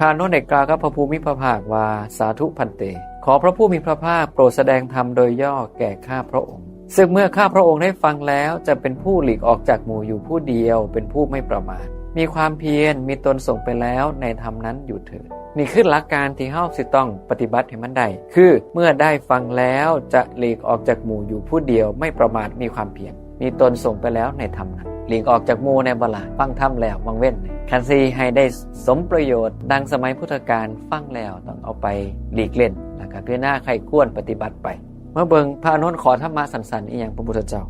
พระอานนท์ได้กล่าวกับพระผู้มีพระภาคว่าสาธุพันเตขอพระผู้มีพระภาคโปรดแสดงธรรมโดยย่อแก่ข้าพระองค์ซึ่งเมื่อข้าพระองค์ได้ฟังแล้วจะเป็นผู้หลีกออกจากหมู่อยู่ผู้เดียวเป็นผู้ไม่ประมาทมีความเพียรมีตนส่งไปแล้วในธรรมนั้นอยู่เถิดนี่คือหลักการที่เฮาสิต้องปฏิบัติให้มันได้คือเมื่อได้ฟังแล้วจะหลีกออกจากหมู่อยู่ผู้เดียวไม่ประมาทมีความเพียรมีตนส่งไปแล้วในธรรมนั้นหลีกออกจากหมู่ในบ่ล่ะฟังธรรมแล้ววังเว้นคันซีให้ได้สมประโยชน์ดังสมัยพุทธกาลฟังแล้วต้องเอาไปหลีกเล่นแล้วก็พิจารณาใครควรปฏิบัติไปเมื่อเบิ่งพระอานนท์ขอธรรมะสันๆอีหยังพระพุทธเจ้า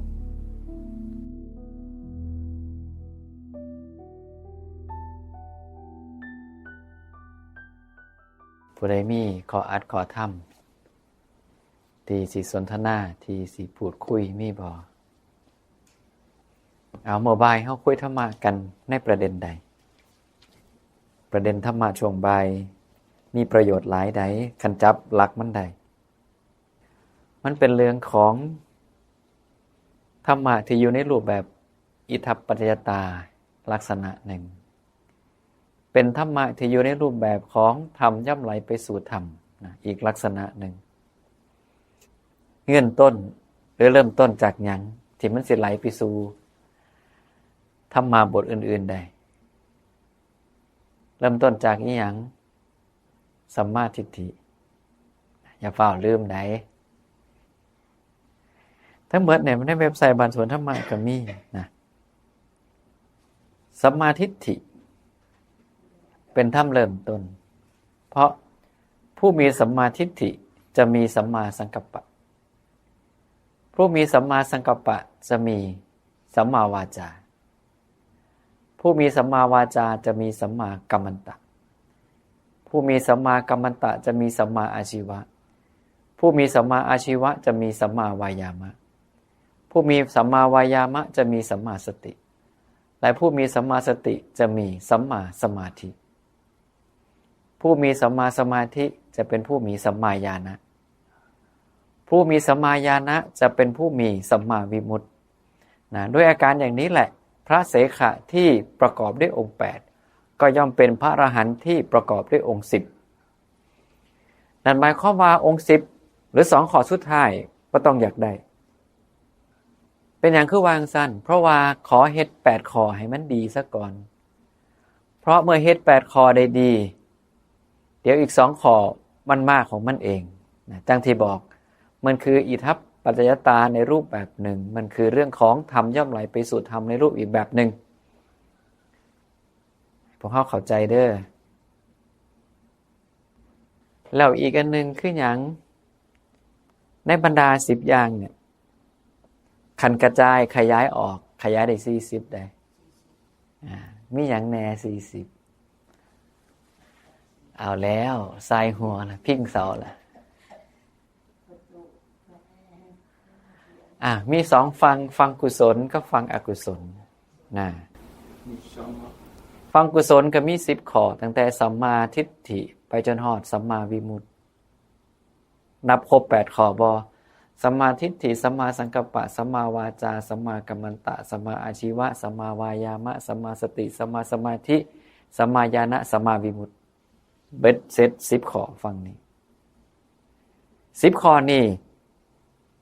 ผู้ใดมีขออัดขอธรรมที่สิสนทนาที่สิพูดคุยมีบ่เอาเมื่อบ่ายเฮาคุยธรรมะกันในประเด็นใดประเด็นธรรมะช่วงบ่ายมีประโยชน์หลายใดคันจับหลักมันใดมันเป็นเรื่องของธรรมะที่อยู่ในรูปแบบอิทัปปัจจยตาลักษณะหนึ่งเป็นธรรมะที่อยู่ในรูปแบบของธรรมย่อมไหลไปสู่ธรรมอีกลักษณะหนึ่งเงื่อนต้นหรือเริ่มต้นจากหยังที่มันสิไหลไปสู่ธรรมะบทอื่นๆได้เริ่มต้นจากอีหยังสัมมาทิฏฐิอย่าเฝ้าลืมได้ทั้งหมดเนี่ยมันในเว็บไซต์บ้านสวนธรรมะก็มีนะสัมมาทิฏฐิเป็นธรรมเริ่มต้นเพราะผู้มีสัมมาทิฏฐิจะมีสัมมาสังกัปปะผู้มีสัมมาสังกัปปะจะมีสัมมาวาจาผู้มีสัมมาวาจาจะมีสัมมากัมมันตะผู้มีสัมมากัมมันตะจะมีสัมมาอาชีวะผู้มีสัมมาอาชีวะจะมีสัมมาวายามะผู้มีสัมมาวายามะจะมีสัมมาสติและผู้มีสัมมาสติจะมีสัมมาสมาธิผู้มีสัมมาสมาธิจะเป็นผู้มีสัมมาญาณะผู้มีสัมมาญาณะจะเป็นผู้มีสัมมาวิมุตติด้วยอาการอย่างนี้แหละพระเสขะที่ประกอบด้วยองค์8ก็ย่อมเป็นพระอรหันต์ที่ประกอบด้วยองค์10นั่นหมายความว่าองค์10หรือ2ข้อสุดท้ายก็ต้องอยากได้เป็นอย่างคือวางสั้นเพราะว่าขอเฮ็ด8ข้อให้มันดีซะก่อนเพราะเมื่อเฮ็ด8ข้อได้ดีเดี๋ยวอีก2ข้อมันมากของมันเองจังที่บอกมันคืออิทัปปัจจยตาในรูปแบบหนึ่งมันคือเรื่องของธรรมย่อมไหลไปสู่ธรรมในรูปอีกแบบหนึ่งพวกเขาเข้าใจเด้อแล้วอีกอันหนึ่งคือหยังในบรรดา10อย่างเนี่ยคันกระจายขยายออกขยายได้40ได้มีหยังแน่40เอาแล้วทรายหัวละพิ้งเสาละมี2ฟังกุศลกับฟังอกุศลนะฟังกุศลก็มี10ข้อตั้งแต่สัมมาทิฏฐิไปจนฮอดสัมมาวิมุตตินับครบ8ข้อบ่สัมมาทิฏฐิสัมมาสังกัปปะสัมมาวาจาสัมมากัมมันตะสัมมาอาชีวะสัมมาวายามะสัมมาสติสัมมาสมาธิสัมมาญาณะสัมมาวิมุตติเบ็ดเสร็จ10ข้อฟังนี้10ข้อนี้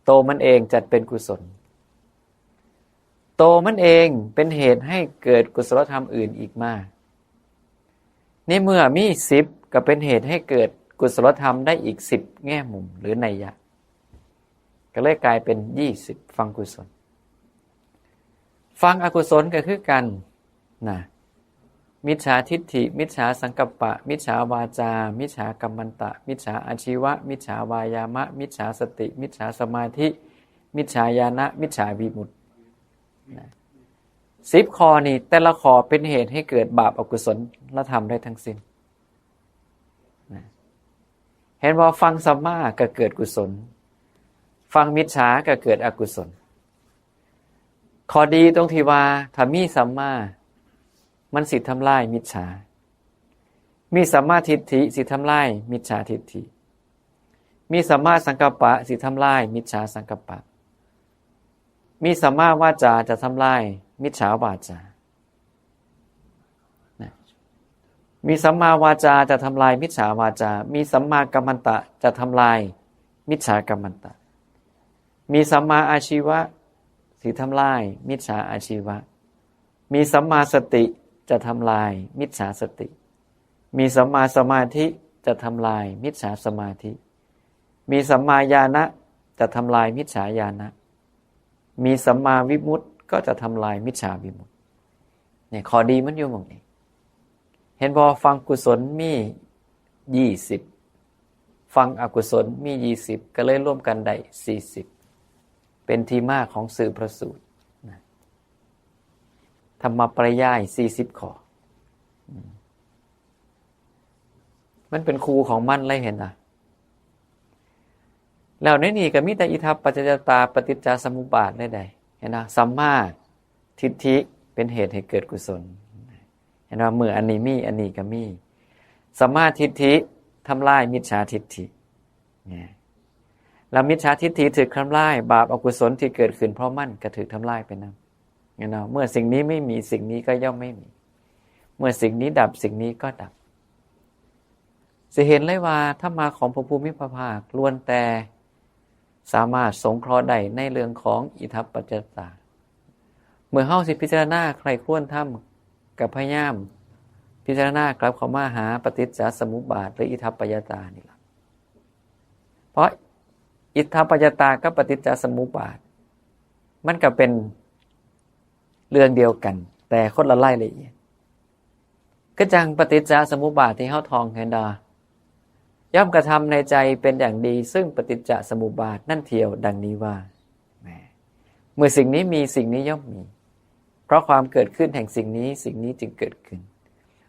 โตมันเองจัดเป็นกุศลโตมันเองเป็นเหตุให้เกิดกุศลธรรมอื่นอีกมากนี่เมื่อมี10ก็เป็นเหตุให้เกิดกุศลธรรมได้อีก10แง่มุมหรือนัยยะก็เลยกลายเป็น20ฟังกุศลฟังอกุศลก็คือกันนะมิจฉาทิฏฐิมิจฉาสังกัปปะมิจฉาวาจามิจฉากัมมันตะมิจฉาอาชีวะมิจฉาวายามะมิจฉาสติมิจฉาสมาธิมิจฉาญาณะมิจฉาวิมุตติ10ข้อนี้แต่ละข้อเป็นเหตุให้เกิดบาปอกุศลและธรรมได้ทั้งสิ้นเห็นว่าฟังสัมมาก็เกิดกุศลฟังมิจฉาก็เกิดอกุศลข้อดีตรงที่ว่าถ้ามีสัมมามันสิทำลายมิจฉามีสัมมาทิฏฐิสิทำลายมิจฉาทิฏฐิมีสัมมาสังกัปปะสิทำลายมิจฉาสังกัปปะมีสัมมาวาจาจะทำลายมิจฉาวาจา มีสัมมาวาจาจะทำลายมิจฉาวาจามีสัมมากัมมันตะจะทำลายมิจฉากัมมันตะมีสัมมาอาชีวะสิทำลายมิจฉาอาชีวะมีสัมมาสติจะทำลายมิจฉาสติมีสัมมาสมาธิจะทำลายมิจฉาสมาธิมีสัมมาญาณะจะทำลายมิจฉาญาณะมีสัมมาวิมุตติก็จะทำลายมิจฉาวิมุตติเนี่ยข้อดีมันอยู่ตรงนี้เห็นบ่ฟังกุศลมี20ฟังอกุศลมี20ก็เลยร่วมกันได้40เป็นที่มาของสื่อพระสูตรธรรมปริยาย40ข้อมันเป็นครูของมันเลยเห็นนะแล้วในนี้ก็มีแต่อิทัปปัจจยตาปฏิจจสมุปบาทได้เห็นนะสัมมาทิฏฐิเป็นเหตุให้เกิดกุศลเห็นว่าเมื่ออันนี้มีอันนี้ก็มีสัมมาทิฏฐิทำลายมิจฉาทิฏฐิเนี่ยแล้วมิจฉาทิฏฐิถูกทำลายบาปอกุศลที่เกิดขึ้นเพราะมันก็ถูกทำลายไปนะเห็นไหมเมื่อสิ่งนี้ไม่มีสิ่งนี้ก็ย่อมไม่มีเมื่อสิ่งนี้ดับสิ่งนี้ก็ดับจะเห็นเลยว่าธรรมะของพระภูมิพระภาคล้วนแต่สามารถสงเคราะห์ได้ในเรื่องของอิทัปปัจจยตาเมื่อเฮาสิพิจารณาใครควรทำกับพยายามพิจารณากลับเข้ามาหาปฏิจจสมุปบาทหรืออิทัปปัจจยตานี่ล่ะเพราะอิทัปปัจจยตากับปฏิจจสมุปบาทมันก็เป็นเรื่องเดียวกันแต่คนละรายละเอียดก็จังปฏิจจสมุปบาทที่เฮาท่องเห็นดอย่อมกระทำในใจเป็นอย่างดีซึ่งปฏิจจสมุปบาทนั่นเทียวดังนี้ว่าเมื่อสิ่งนี้มีสิ่งนี้ย่อมมีเพราะความเกิดขึ้นแห่งสิ่งนี้สิ่งนี้จึงเกิดขึ้น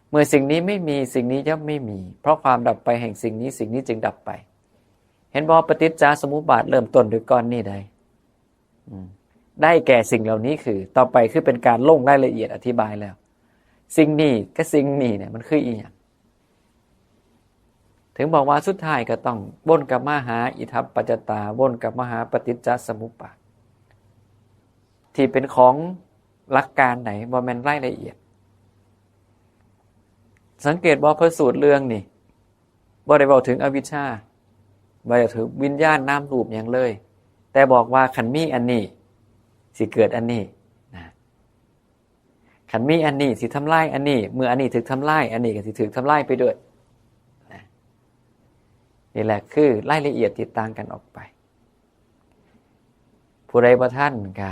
เมื่อสิ่งนี้ไม่มีสิ่งนี้ย่อมไม่มีเพราะความดับไปแห่งสิ่งนี้สิ่งนี้จึงดับไปเห็นบ่ปฏิจจสมุปบาทเริ่มต้นด้วยก้อนนี้ได้แก่สิ่งเหล่านี้คือต่อไปคือเป็นการลงรายละเอียดอธิบายแล้วสิ่งนี้กับสิ่งนี้เนี่ยมันคืออีหยังถึงบอกว่าสุดท้ายก็ต้องวนกลับมาหาอิทัปปัจจตาวนกลับมาหาปฏิจจสมุปบาทที่เป็นของหลักการไหนบ่แม่นรายละเอียดสังเกตบ่พระสูตรเรื่องนี่บ่ได้บอกถึงอวิชชาบ่ได้ถึงวิญญาณนามรูปอย่างเลยแต่บอกว่าขันมีอันนี้สิเกิดอันนี้นะขันมีอันนี้สิทำลายอันนี้เมื่ออันนี้ถูกทำลายอันนี้ก็สิถูกทำลายไปด้วยนะนี่แหละคือรายละเอียดที่ต่างกันออกไปผู้ใดบ่ทันก็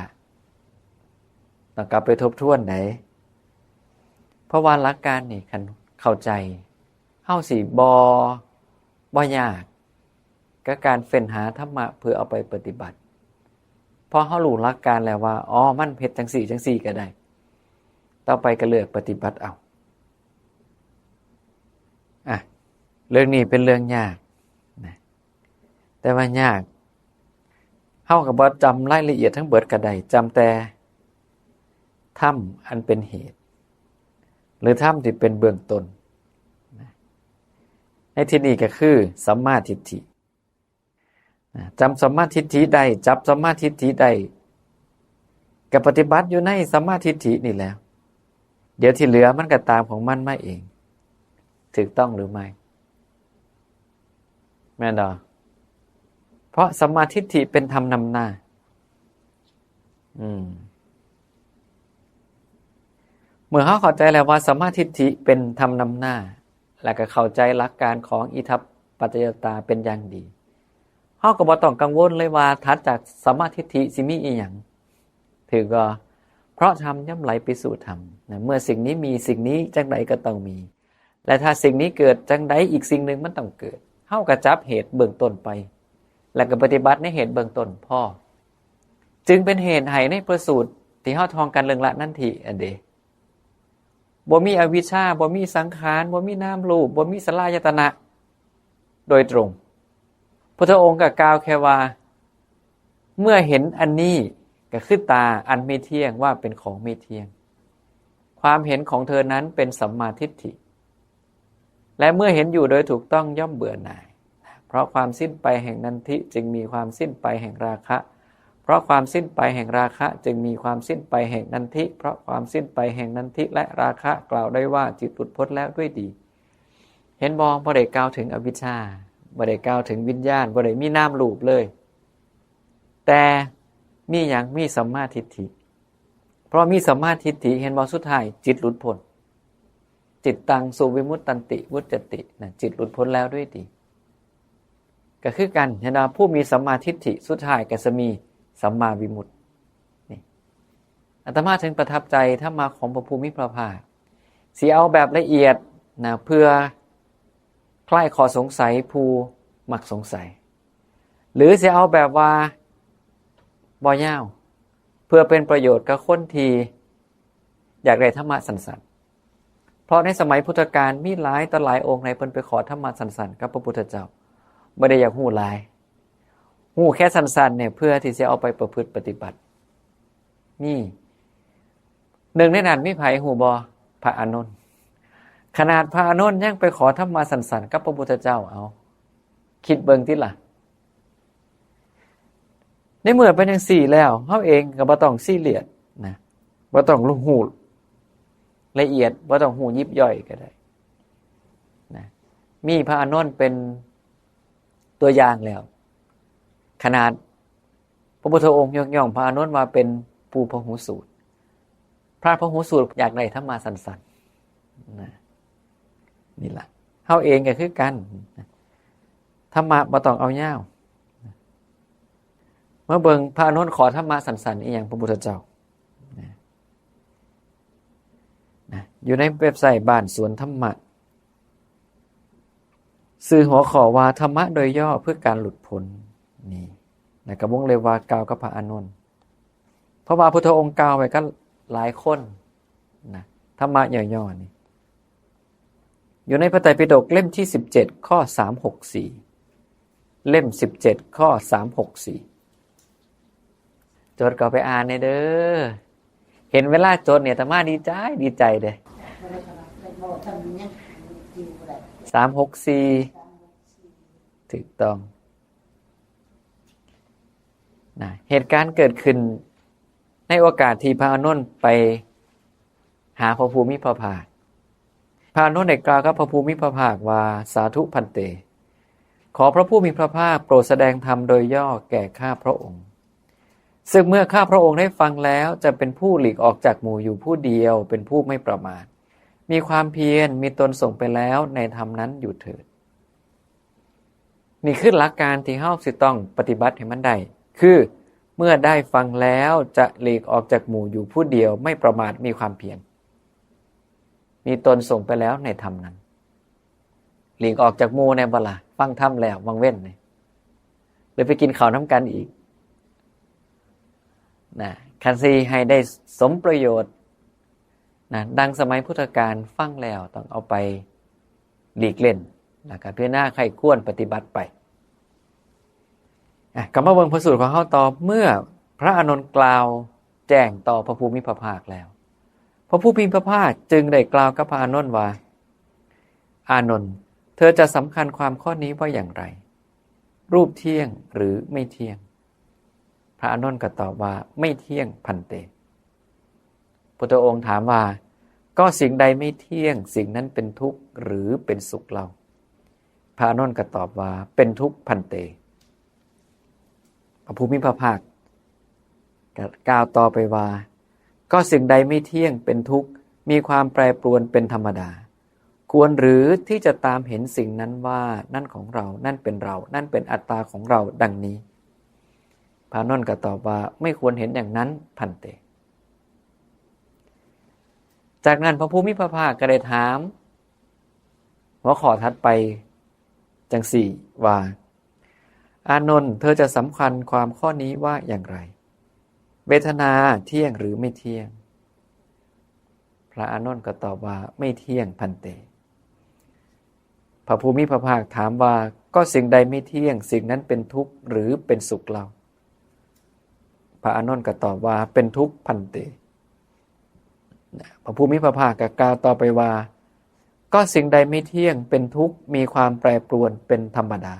ต้องกลับไปทบทวนไหนเพราะว่าหลักการนี่คันเข้าใจเฮาสิบ่ยากกับการเฟ้นหาธรรมะเพื่อเอาไปปฏิบัติพอเฮารู้หลักการแล้วว่าอ๋อมันเฮ็ดจังซี่ก็ได้ต่อไปก็เลือกปฏิบัติเอาเรื่องนี้เป็นเรื่องยากนะแต่ว่ายากเฮาก็บ่จำรายละเอียดทั้งเบิดก็ได้จำแต่ธรรมอันเป็นเหตุหรือธรรมที่เป็นเบื้องต้นในที่นี้ก็คือสัมมาทิฏฐิจำสัมมาทิฏฐิใดจับสัมมาทิฏฐิใดกับปฏิบัติอยู่ในสัมมาทิฏฐินี่แล้วเดี๋ยวที่เหลือมันก็ตามของมันมาเองถูกต้องหรือไม่แม่นดอเพราะสัมมาทิฏฐิเป็นธรรมนำหน้าเมื่อเขาเข้าใจแล้วว่าสัมมาทิฏฐิเป็นธรรมนำหน้าแล้วก็เข้าใจหลักการของอิทัปปัจจยตาเป็นอย่างดีเขาก็บ่ต้องกังวลเลยว่าถัดจากสัมมาทิฏฐิสิมีอีหยังถือก็เพราะธรรมย่อมไหลไปสู่ธรรมนะเมื่อสิ่งนี้มีสิ่งนี้จังใดก็ต้องมีและถ้าสิ่งนี้เกิดจังใดอีกสิ่งหนึ่งมันต้องเกิดเขาก็จับเหตุเบื้องต้นไปแล้วก็ปฏิบัติในเหตุเบื้องต้นพ่อจึงเป็นเหตุให้ในพระสูตรที่เฮาท่องกันเรื่องละนั่นทีอันเดบ่มีอวิชชาบ่มีสังขารบ่มีนามรูปบ่มีสลายตนะโดยตรงพุทธองค์ก็กล่าวแค่ว่าเมื่อเห็นอันนี้ก็คือตาอันไม่เที่ยงว่าเป็นของไม่เที่ยงความเห็นของเธอนั้นเป็นสัมมาทิฏฐิและเมื่อเห็นอยู่โดยถูกต้องย่อมเบื่อหน่ายเพราะความสิ้นไปแห่งนันทิจึงมีความสิ้นไปแห่งราคะเพราะความสิ้นไปแห่งราคะจึงมีความสิ้นไปแห่งนันทิเพราะความสิ้นไปแห่งนันทิและราคะกล่าวได้ว่าจิตหลุดพ้นแล้วด้วยดี เห็นบ่ได้กล่าวถึงอวิชชาบ่ได้กล่าวถึงวิญญาณบ่ได้มีนามรูปเลยแต่มีหยังมีสัมมาทิฏฐิเพราะมีสัมมาทิฏฐิเห็นบ่สุดท้ายจิตหลุดพ้นจิตตังสุวิมุตตันติวุจตินะจิตหลุดพ้นแล้วด้วยดีก็คือกันเห็นบ่ผู้มีสัมมาทิฏฐิสุดท้ายก็จะมีสัมมาวิมุตตินี่อาตมาถึงประทับใจธรรมะของพระภูมิพระภาคสิเอาแบบละเอียดนะเพื่อคลายข้อสงสัยผู้มักสงสัยหรือสิเอาแบบว่าบ่ยาวเพื่อเป็นประโยชน์กับคนที่อยากได้ธรรมะสั้นๆเพราะในสมัยพุทธกาลมีหลายต่อหลายองค์ในเพิ่นไปขอธรรมะสั้นๆกับพระพุทธเจ้าบ่ได้อยากฮู้หลายฮู้แค่สั้นๆเนี่ยเพื่อที่จะเอาไปประพฤติปฏิบัตินี่หนึ่งในนั้นมีไผฮู้บ่พระอานนท์ขนาดพระอานนท์ยังไปขอธรรมะสั้นๆกับพระพุทธเจ้าเอาคิดเบิ่งติล่ะในเมื่อเป็นจังซี่แล้วเฮาเองก็บ่ต้องซีเรียสนะบ่ต้องฮู้ละเอียดบ่ต้องฮู้ยิบย่อยก็ได้นะมีพระอานนท์เป็นตัวอย่างแล้วขนาดพระพุทธองค์ยกย่องพระอานนท์ว่าเป็นผู้พหูสูตรพระพหูสูตรอยากได้ธรรมะสั้นๆนะนี่ล่ะเฮาเองก็คือกันธรรมะบ่ต้องเอายาวเมื่อเบิ่งพระอานนท์ขอธรรมะสั้นๆอีหยังพระพุทธเจ้านะอยู่ในเว็บไซต์บ้านสวนธรรมะสื่อหัวข้อว่าธรรมะโดยย่อเพื่อการหลุดพ้นนี่นะกับวงเล็บว่ากล่าวกับพระอานนท์เพราะว่าพุทธองค์กล่าวไว้ก็หลายคนนะธรรมะย่อๆนี่อยู่ในพระไตรปิฎกเล่มที่17ข้อ364เล่ม17ข้อ364จดก็ไปอ่านในเด้อเห็นเวลาจดเนี่ยอาตมาดีใจเด้364ถูกต้องนะเหตุการณ์เกิดขึ้นในโอกาสที่พระอานนท์ไปหาพระภูมิพระภาคพระอานนท์ได้กล่าวกับพระภูมิพระภาคว่าสาธุพันเตขอพระผู้มีพระภาคโปรดแสดงธรรมโดยย่อแก่ข้าพระองค์ซึ่งเมื่อข้าพระองค์ได้ฟังแล้วจะเป็นผู้หลีกออกจากหมู่อยู่ผู้เดียวเป็นผู้ไม่ประมาทมีความเพียรมีตนส่งไปแล้วในธรรมนั้นอยู่เถิดนี่คือหลักการที่เฮาสิต้องปฏิบัติให้มันได้คือเมื่อได้ฟังแล้วจะหลีกออกจากหมู่อยู่ผู้เดียวไม่ประมาทมีความเพียรมีตนส่งไปแล้วในธรรมนั้นหลีกออกจากหมู่ในบ่ล่ะฟังธรรมแล้ววังเว้นนี่หรือไปกินข้าวน้ำกันอีกนะคันซีให้ได้สมประโยชน์นะดังสมัยพุทธกาลฟังแล้วต้องเอาไปหลีกเล่นแล้วก็พิจารณาใครควรปฏิบัติไปกลับมาเบิ่งพระสูตรของเฮาต่อเมื่อพระอานนท์กล่าวแจ้งต่อพระภูมิพระภาคแล้วพระผู้มีพระภาคจึงได้กล่าวกับพระอานนท์ว่าอานนท์เธอจะสำคัญความข้อนี้ว่าอย่างไรรูปเที่ยงหรือไม่เที่ยงพระอานนท์ก็ตอบว่าไม่เที่ยงพันเตพุทธองค์ถามว่าก็สิ่งใดไม่เที่ยงสิ่งนั้นเป็นทุกข์หรือเป็นสุขเล่าพระอานนท์ก็ตอบว่าเป็นทุกข์พันเตพระภูมิพระภาคกล่าวต่อไปว่าก็สิ่งใดไม่เที่ยงเป็นทุกข์มีความแปรปรวนเป็นธรรมดาควรหรือที่จะตามเห็นสิ่งนั้นว่านั่นของเรานั่นเป็นเรานั่นเป็นอัตตาของเราดังนี้พระอานนท์ก็ตอบว่าไม่ควรเห็นอย่างนั้นพันเตจากนั้นพระภูมิพระภาคก็ได้ถามหัวข้อถัดไปจังสี่ว่าอานนท์เธอจะสำคัญความข้อนี้ว่าอย่างไรเวทนาเที่ยงหรือไม่เที่ยงพระอานนท์ก็ตอบว่าไม่เที่ยงพันเตพระภูมิพระภาคถามว่าก็สิ่งใดไม่เที่ยงสิ่งนั้นเป็นทุกข์หรือเป็นสุขเล่าพระอานนท์ก็ตอบว่าเป็นทุกข์พันเตพระภูมิพระภาคก็กล่าวต่อไปว่าก็สิ่งใดไม่เที่ยงเป็นทุกข์มีความแปรปรวนเป็นธรรมดา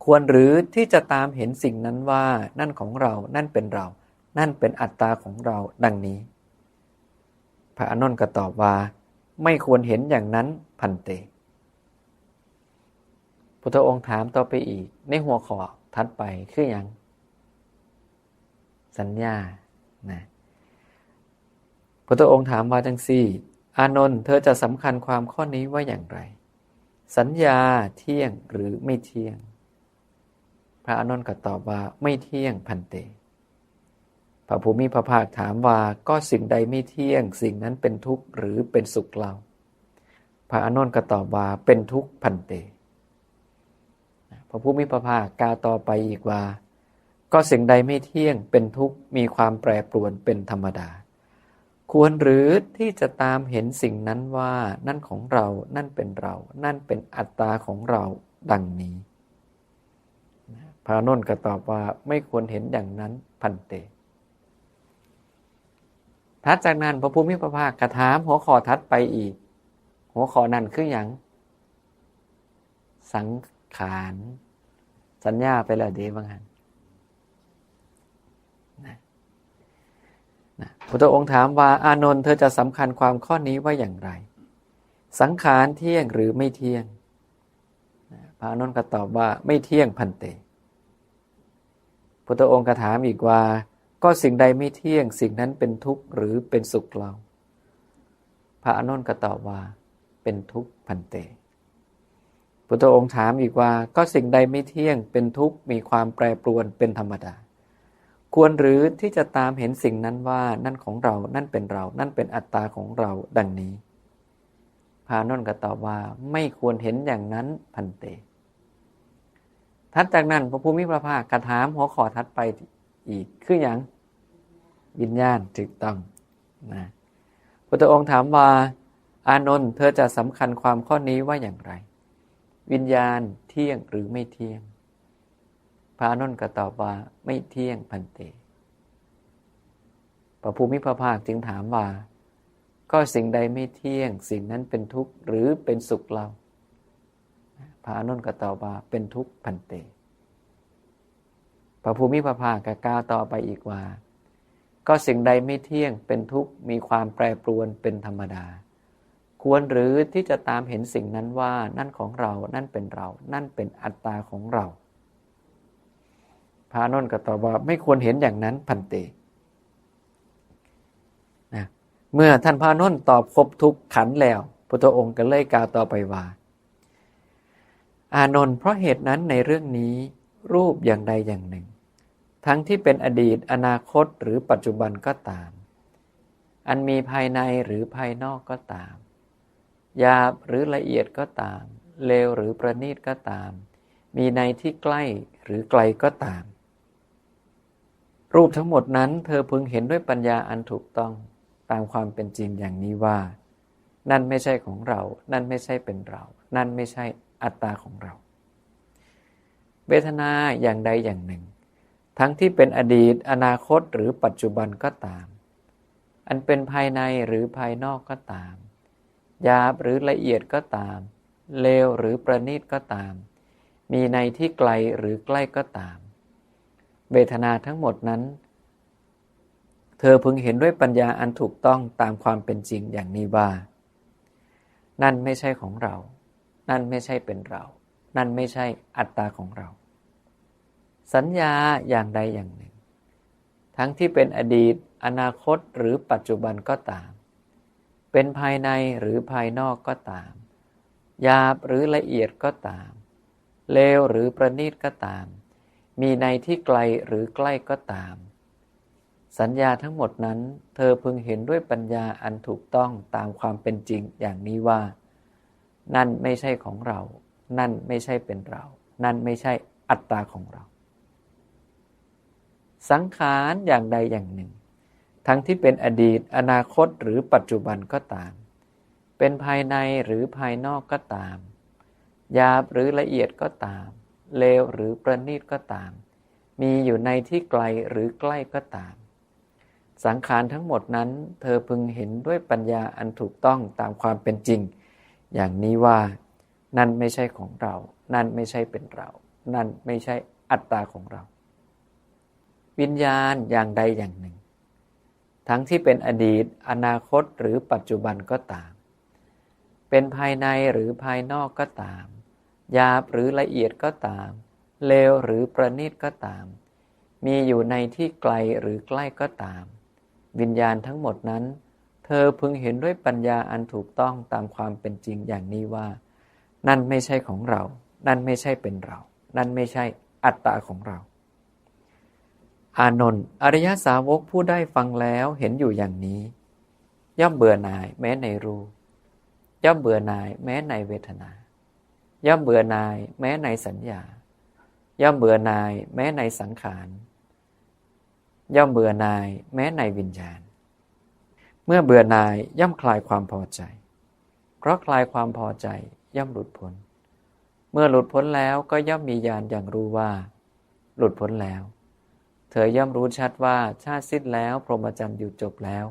ควรหรือที่จะตามเห็นสิ่งนั้นว่านั่นของเรานั่นเป็นเรานั่นเป็นอัตตาของเราดังนี้พระอานนท์ก็ตอบว่าไม่ควรเห็นอย่างนั้นพันเต พุทธองค์ถามต่อไปอีกในหัวข้อถัดไปคือหยังสัญญานะพุทธองค์ถามว่าจังซี่อานนท์เธอจะสำคัญความข้อนี้ว่าอย่างไรสัญญาเที่ยงหรือไม่เที่ยงพระอานนท์ก็ตอบว่าไม่เที่ยงพันเตพระภูมิพระภาคถามว่าก็สิ่งใดไม่เที่ยงสิ่งนั้นเป็นทุกข์หรือเป็นสุขเล่าพระอานนท์ก็ตอบว่าเป็นทุกข์พันเตพระภูมิพระภาคกล่าวต่อไปอีกว่าก็สิ่งใดไม่เที่ยงเป็นทุกข์มีความแปรปรวนเป็นธรรมดาควรหรือที่จะตามเห็นสิ่งนั้นว่านั่นของเรานั่นเป็นเรานั่นเป็นอัตตาของเราดังนี้พระอานนท์ก็ตอบว่าไม่ควรเห็นอย่างนั้นพันเตถัดจากนั้นพระภูมิพระภาคกระถามหัวข้อถัดไปอีกหัวข้อนั้นคือหยังสังขารสัญญาไปแล้วเด้บ้างกันพุทธองค์ถามว่าอานนท์เธอจะสำคัญความข้อนี้ว่าอย่างไรสังขารเที่ยงหรือไม่เที่ยงพระอานนท์ก็ตอบว่าไม่เที่ยงพันเตพุทธองค์ก็ถามอีกว่าก็สิ่งใดไม่เที่ยงสิ่งนั้นเป็นทุกข์หรือเป็นสุขเล่าพระอานนท์ก็ตอบว่าเป็นทุกข์พันเตพุทธองค์ถามอีกว่าก็สิ่งใดไม่เที่ยงเป็นทุกข์มีความแปรปรวนเป็นธรรมดาควรหรือที่จะตามเห็นสิ่งนั้นว่านั่นของเรานั่นเป็นเรานั่นเป็นอัตตาของเราดังนี้พระอานนท์ก็ตอบว่าไม่ควรเห็นอย่างนั้นพันเตถัดจากนั้นพระภูมิพระภาคกระถามหัวข้อถัดไปอีกคืออย่างวิญญาณถูกต้องนะพุทธองค์ถามว่าอานนท์เธอจะสำคัญความข้อนี้ว่าอย่างไรวิญญาณเที่ยงหรือไม่เที่ยงพระอานนท์ก็ตอบว่าไม่เที่ยงพันเตพระภูมิพระภาคจึงถามว่าก็สิ่งใดไม่เที่ยงสิ่งนั้นเป็นทุกข์หรือเป็นสุขเล่าพระอานนท์ก็ตอบว่าเป็นทุกข์พันเตพระภูมิพระภาคก็กล่าวต่อไปอีกว่าก็สิ่งใดไม่เที่ยงเป็นทุกข์มีความแปรปรวนเป็นธรรมดาควรหรือที่จะตามเห็นสิ่งนั้นว่านั่นของเรานั่นเป็นเรานั่นเป็นอัตตาของเราพระอานนท์ก็ตอบว่าไม่ควรเห็นอย่างนั้นพันเตนะเมื่อท่านพระอานนท์ตอบครบทุกขันธ์แล้วพุทธองค์ก็เลยกล่าวต่อไปว่าอานนท์เพราะเหตุนั้นในเรื่องนี้รูปอย่างใดอย่างหนึ่งทั้งที่เป็นอดีตอนาคตหรือปัจจุบันก็ตามอันมีภายในหรือภายนอกก็ตามหยาบหรือละเอียดก็ตามเลวหรือประณีตก็ตามมีในที่ใกล้หรือไกลก็ตามรูปทั้งหมดนั้นเธอพึงเห็นด้วยปัญญาอันถูกต้องตามความเป็นจริงอย่างนี้ว่านั่นไม่ใช่ของเรานั่นไม่ใช่เป็นเรานั่นไม่ใช่อัตตาของเราเวทนาอย่างใดอย่างหนึ่งทั้งที่เป็นอดีตอนาคตหรือปัจจุบันก็ตามอันเป็นภายในหรือภายนอกก็ตามหยาบหรือละเอียดก็ตามเลวหรือประณีตก็ตามมีในที่ไกลหรือใกล้ก็ตามเวทนาทั้งหมดนั้นเธอพึงเห็นด้วยปัญญาอันถูกต้องตามความเป็นจริงอย่างนี้ว่านั่นไม่ใช่ของเรานั่นไม่ใช่เป็นเรานั่นไม่ใช่อัตตาของเราสัญญาอย่างใดอย่างหนึ่งทั้งที่เป็นอดีตอนาคตหรือปัจจุบันก็ตามเป็นภายในหรือภายนอกก็ตามหยาบหรือละเอียดก็ตามเลวหรือประณีตก็ตามมีในที่ไกลหรือใกล้ก็ตามสัญญาทั้งหมดนั้นเธอพึงเห็นด้วยปัญญาอันถูกต้องตามความเป็นจริงอย่างนี้ว่านั่นไม่ใช่ของเรานั่นไม่ใช่เป็นเรานั่นไม่ใช่อัตตาของเราสังขารอย่างใดอย่างหนึ่งทั้งที่เป็นอดีตอนาคตหรือปัจจุบันก็ตามเป็นภายในหรือภายนอกก็ตามหยาบหรือละเอียดก็ตามเลวหรือประณีตก็ตามมีอยู่ในที่ไกลหรือใกล้ก็ตามสังขารทั้งหมดนั้นเธอพึงเห็นด้วยปัญญาอันถูกต้องตามความเป็นจริงอย่างนี้ว่านั่นไม่ใช่ของเรานั่นไม่ใช่เป็นเรานั่นไม่ใช่อัตตาของเราวิญญาณอย่างใดอย่างหนึ่งทั้งที่เป็นอดีตอนาคตหรือปัจจุบันก็ตามเป็นภายในหรือภายนอกก็ตาม หยาบหรือละเอียดก็ตามเลวหรือประณีตก็ตามมีอยู่ในที่ไกลหรือใกล้ก็ตามวิญญาณทั้งหมดนั้นเธอพึงเห็นด้วยปัญญาอันถูกต้องตามความเป็นจริงอย่างนี้ว่านั่นไม่ใช่ของเรานั่นไม่ใช่เป็นเรานั่นไม่ใช่อัตตาของเราอานนท์อริยสาวกผู้ได้ฟังแล้วเห็นอยู่อย่างนี้ย่อมเบื่อหน่ายแม้ในรูปย่อมเบื่อหน่ายแม้ในเวทนาย่อมเบื่อหน่ายแม้ในสัญญาย่อมเบื่อหน่ายแม้ในสังขารย่อมเบื่อหน่ายแม้ในวิญญาณเมื่อเบื่อหน่ายย่อมคลายความพอใจเพราะคลายความพอใจย่อมหลุดพ้นเมื่อหลุดพ้นแล้วก็ย่อมมีญาณอย่างรู้ว่าหลุดพ้นแล้วเธอย่อมรู้ชัดว่าชาติสิ้นแล้วพรหมจรรย์อยู่จบแล้ว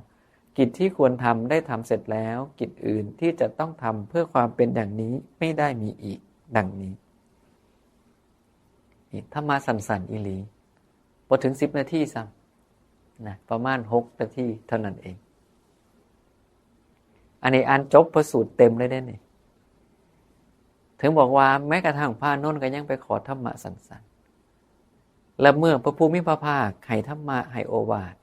กิจที่ควรทำได้ทำเสร็จแล้วกิจอื่นที่จะต้องทำเพื่อความเป็นอย่างนี้ไม่ได้มีอีกดังนี้ถ้ามาสั่นๆอีหลีพอถึง10 นาทีซ้ำนะประมาณ6 นาทีเท่านั้นเองอันนี้อ่านจบพระสูตรเต็มเลยได้เนี่ยถึงบอกว่าแม้กระทั่งพระอานนท์ก็ยังไปขอธรรมะสั่นๆและเมื่อพระภูมิพระภาคให้ธรรมะให้โอวาท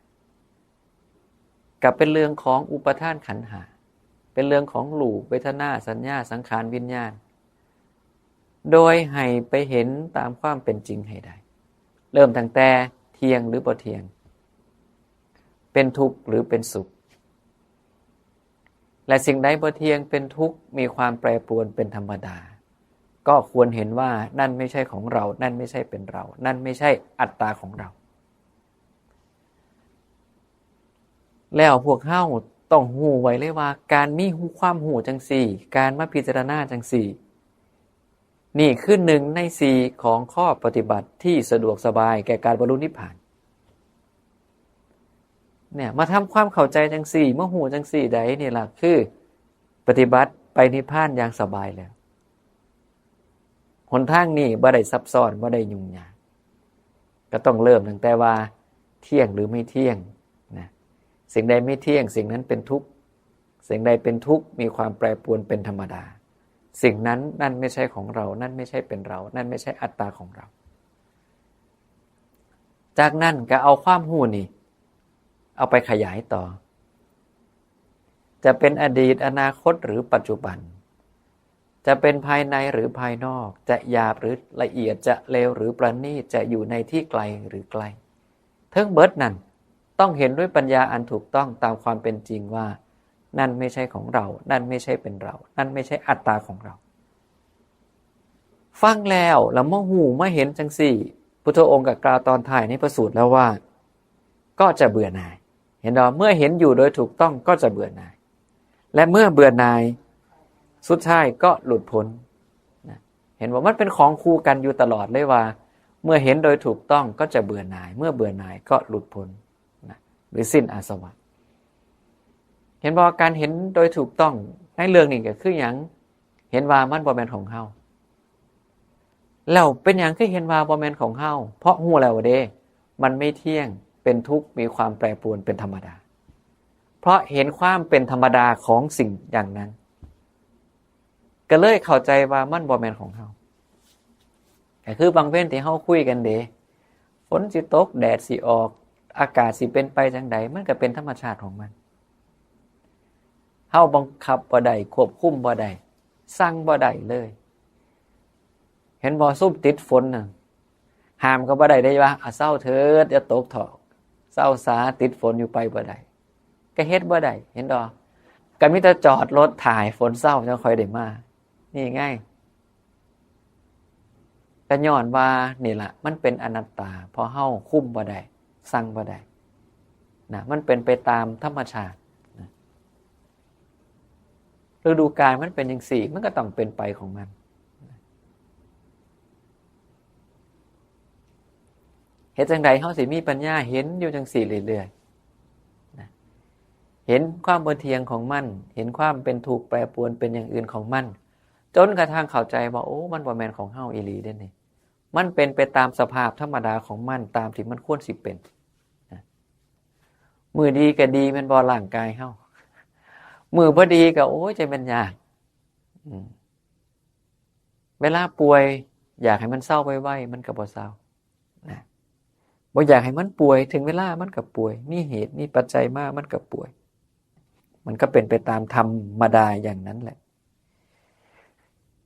กับเป็นเรื่องของอุปทานขันธ์ห้าเป็นเรื่องของรูปเวทนาสัญญาสังขารวิญญาณโดยให้ไปเห็นตามความเป็นจริงให้ได้เริ่มตั้งแต่เที่ยงหรือบ่เที่ยงเป็นทุกข์หรือเป็นสุขและสิ่งใดบ่เที่ยงเป็นทุกข์มีความแปรปรวนเป็นธรรมดาก็ควรเห็นว่านั่นไม่ใช่ของเรานั่นไม่ใช่เป็นเรานั่นไม่ใช่อัตตาของเราแล้วพวกเฮาต้องหูไว้เลยว่าการมีความหูจังสี่การมาพิจารณาจังสี่นี่คือ1 ใน 4ของข้อปฏิบัติที่สะดวกสบายแก่การบรรลุนิพพานเนี่ยมาทำความเข้าใจจังสี่มาหูจังสี่ใดนี่ล่ะคือปฏิบัติไปนิพพานอย่างสบายแล้วหนทางนี้บ่ได้ซับซ้อนบ่ได้ยุ่งยากก็ต้องเริ่มตั้งแต่ว่าเที่ยงหรือไม่เที่ยงนะสิ่งใดไม่เที่ยงสิ่งนั้นเป็นทุกข์สิ่งใดเป็นทุกข์มีความแปรปรวนเป็นธรรมดาสิ่งนั้นนั่นไม่ใช่ของเรานั่นไม่ใช่เป็นเรานั่นไม่ใช่อัตตาของเราจากนั้นก็เอาความรู้นี่เอาไปขยายต่อจะเป็นอดีตอนาคตหรือปัจจุบันจะเป็นภายในหรือภายนอกจะหยาบหรือละเอียดจะเลวหรือประณีตจะอยู่ในที่ไกลหรือใกล้ทั้งเบิดนั้นต้องเห็นด้วยปัญญาอันถูกต้องตามความเป็นจริงว่านั่นไม่ใช่ของเรานั่นไม่ใช่เป็นเรานั่นไม่ใช่อัตตาของเราฟังแล้วแล้วมาหูมาเห็นจังสี่พุทธองค์กับกล่าวตอนท้ายในพระสูตรแล้วว่าก็จะเบื่อหน่ายเห็นดอเมื่อเห็นอยู่โดยถูกต้องก็จะเบื่อหน่ายและเมื่อเบื่อหน่ายสุดท้ายก็หลุดพ้นนะเห็นว่ามันเป็นของคู่กันอยู่ตลอดเลยว่าเมื่อเห็นโดยถูกต้องก็จะเบื่อหน่ายเมื่อเบื่อหน่ายก็หลุดพ้นนะหรือสิ้นอาสวะเห็นว่าการเห็นโดยถูกต้องในเรื่องนี้ก็คืออย่างเห็นว่ามันบ่แม่นของเฮาแล้วเป็นอย่างคือเห็นว่าบ่แม่นของเฮาเพราะฮู้แล้วเด้มันไม่เที่ยงเป็นทุกข์มีความแปรปรวนเป็นธรรมดาเพราะเห็นความเป็นธรรมดาของสิ่งอย่างนั้นก็เลยเข้าใจว่ามันบ่แม่นของเฮาก็คือบางเว้นที่เฮาคุยกันเด้ฝนสิตกแดดสิออกอากาศสิเป็นไปจังใดมันก็เป็นธรรมชาติของมันเฮาบังคับบ่ได้ควบคุมบ่ได้สั่งบ่ได้เลยเห็นบ่ซุ่มติดฝนน่ะห้ามก็บ่ได้ว่าเศร้าเถิดอย่าตกเถาะเศร้าสาติดฝนอยู่ไปบ่ได้ก็เฮ็ดบ่ได้เห็นดอกก็มีแต่จอดรถถ่ายฝนเศร้าจังค่อยได้มานี่ง่ายก็ย้อนว่านี่ล่ะมันเป็นอนัตตาเพราะเฮาคุมบ่ได้สั่งบ่ได้นะมันเป็นไปตามธรรมชาตินะฤดูกาลมันเป็นจังซี่มันก็ต้องเป็นไปของมันเฮ็ดจังใดเฮาสิมีปัญญาเห็นอยู่จังซี่เรื่อยๆนะเห็นความบ่เที่ยงของมันเห็นความเป็นทุกข์แปรปรวนเป็นอย่างอื่นของมันจนกระทั่งเข้าใจว่าโอ้มันบ่แม่นของเฮาอีหลีเด้นี่มันเป็นไปตามสภาพธรรมดาของมันตามที่มันควรสิเป็นนะมื้อดีก็ดีแม่นบ่ร่างกายเฮามื้อบ่ดีก็โอ้ยใจมันยาก เวลาป่วยอยากให้มันเศร้าไวๆมันก็บ่เศร้านะบ่อยากให้มันป่วยถึงเวลามันก็ป่วยมีเหตุมีปัจจัยมามันก็ป่วยมันก็เป็นไปตามธรรมดาอย่างนั้นแหละ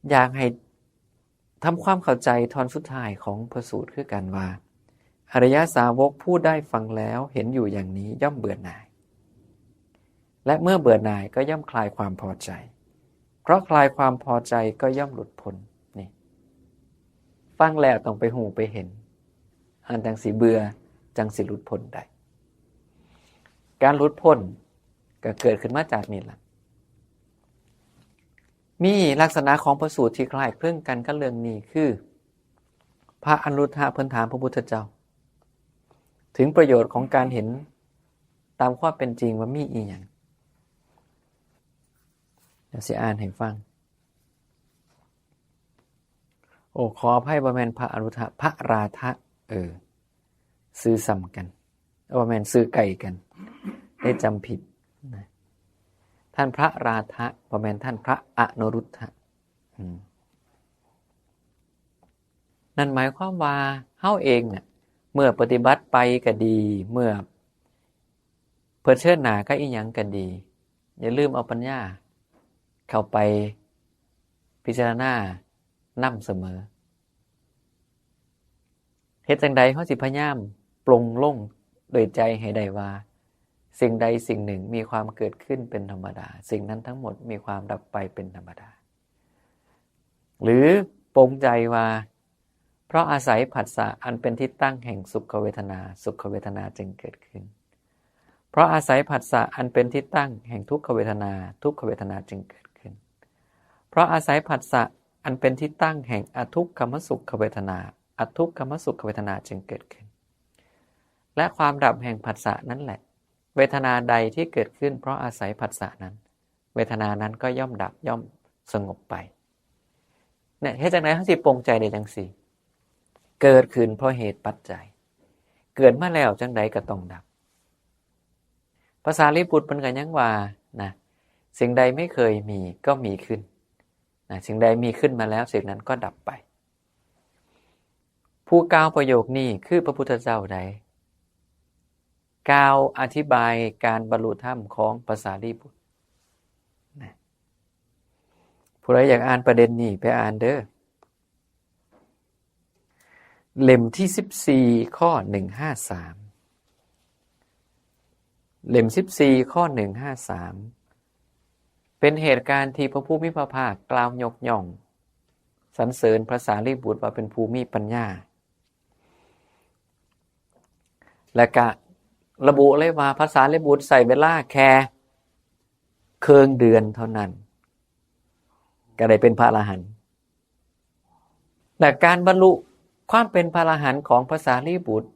อยากให้ทำความเข้าใจตอนสุดท้ายของพระสูตรคือกันว่าอริยสาวกผู้ได้ฟังแล้วเห็นอยู่อย่างนี้ย่อมเบื่อหน่ายและเมื่อเบื่อหน่ายก็ย่อมคลายความพอใจเพราะคลายความพอใจก็ย่อมหลุดพ้นนี่ฟังแล้วต้องไปหูไปเห็นอันจังสิเบื่อจังสิหลุดพ้นได้การหลุดพ้นก็เกิดขึ้นมาจากนี่แหละมีลักษณะของพระสูตรที่คล้ายคลึงกันกับเรื่องนี้คือพระอนุรุทธะเพิ่นถามพระพุทธเจ้าถึงประโยชน์ของการเห็นตามความเป็นจริงว่ามีอีหยังเดี๋ยวสิอ่านให้ฟังโอ้ขออภัยบ่แม่นพระอนุรุทธะพระราทะซื้อซ้ำกันบ่แม่นซื้อไก่กันได้จำผิดนะท่านพระราทะบ่แม่นท่านพระอนุรุทธะนั่นหมายความว่าเฮาเองเนี่ยเมื่อปฏิบัติไปก็ดีเมื่อเผชิญหน้ากับอีหยังก็ดีอย่าลืมเอาปัญญาเข้าไปพิจารณานำเสมอเฮ็ดจังใดเฮาสิพยายามปลงลงโดยใจให้ได้ว่าสิ่งใดสิ่งหนึ่งมีความเกิดขึ้นเป็นธรรมดาสิ่งนั้นทั้งหมดมีความดับไปเป็นธรรมดาหรือปลงใจว่าเพราะอาศัยผัสสะอันเป็นที่ตั้งแห่งสุขเวทนาสุขเวทนาจึงเกิดขึ้นเพราะอาศัยผัสสะอันเป็นที่ตั้งแห่งทุกขเวทนาทุกขเวทนาจึงเกิดขึ้นเพราะอาศัยผัสสะอันเป็นที่ตั้งแห่งอทุกขมสุขเวทนาอทุกขมสุขเวทนาจึงเกิดขึ้นและความดับแห่งผัสสะนั้นแหละเวทนาใดที่เกิดขึ้นเพราะอาศัยผัสสะนั้นเวทนานั้นก็ย่อมดับย่อมสงบไปเนี่ยเฮ็ดจังได๋เฮาสิปลงใจได้จังซี่เกิดขึ้นเพราะเหตุปัจจัยเกิดมาแล้วจังใดก็ต้องดับภาษาลิบุตรเพิ่นก็ยังว่านะสิ่งใดไม่เคยมีก็มีขึ้นนะสิ่งใดมีขึ้นมาแล้วสิ่งนั้นก็ดับไปผู้กล่าวประโยคนี้คือพระพุทธเจ้าใดกล่าวอธิบายการบรรลุธรรมของภาษาลิบุตรนะผู้ใดอยากอ่านประเด็นนี้ไปอ่านเด้อเล่มที่14ข้อ153เล่ม14ข้อ153เป็นเหตุการณ์ที่พระผู้มีพระภาคกล่าวยกย่องสรรเสริญพระสารีบุตรว่าเป็นผู้มีปัญญาและก็ระบุเลยว่าพระสารีบุตรใส่เวลาแค่ครึ่งเดือนเท่านั้นก็ได้เป็นพระอรหันต์และการบรรลุความเป็นพระอรหันต์ของพระสารีบุตร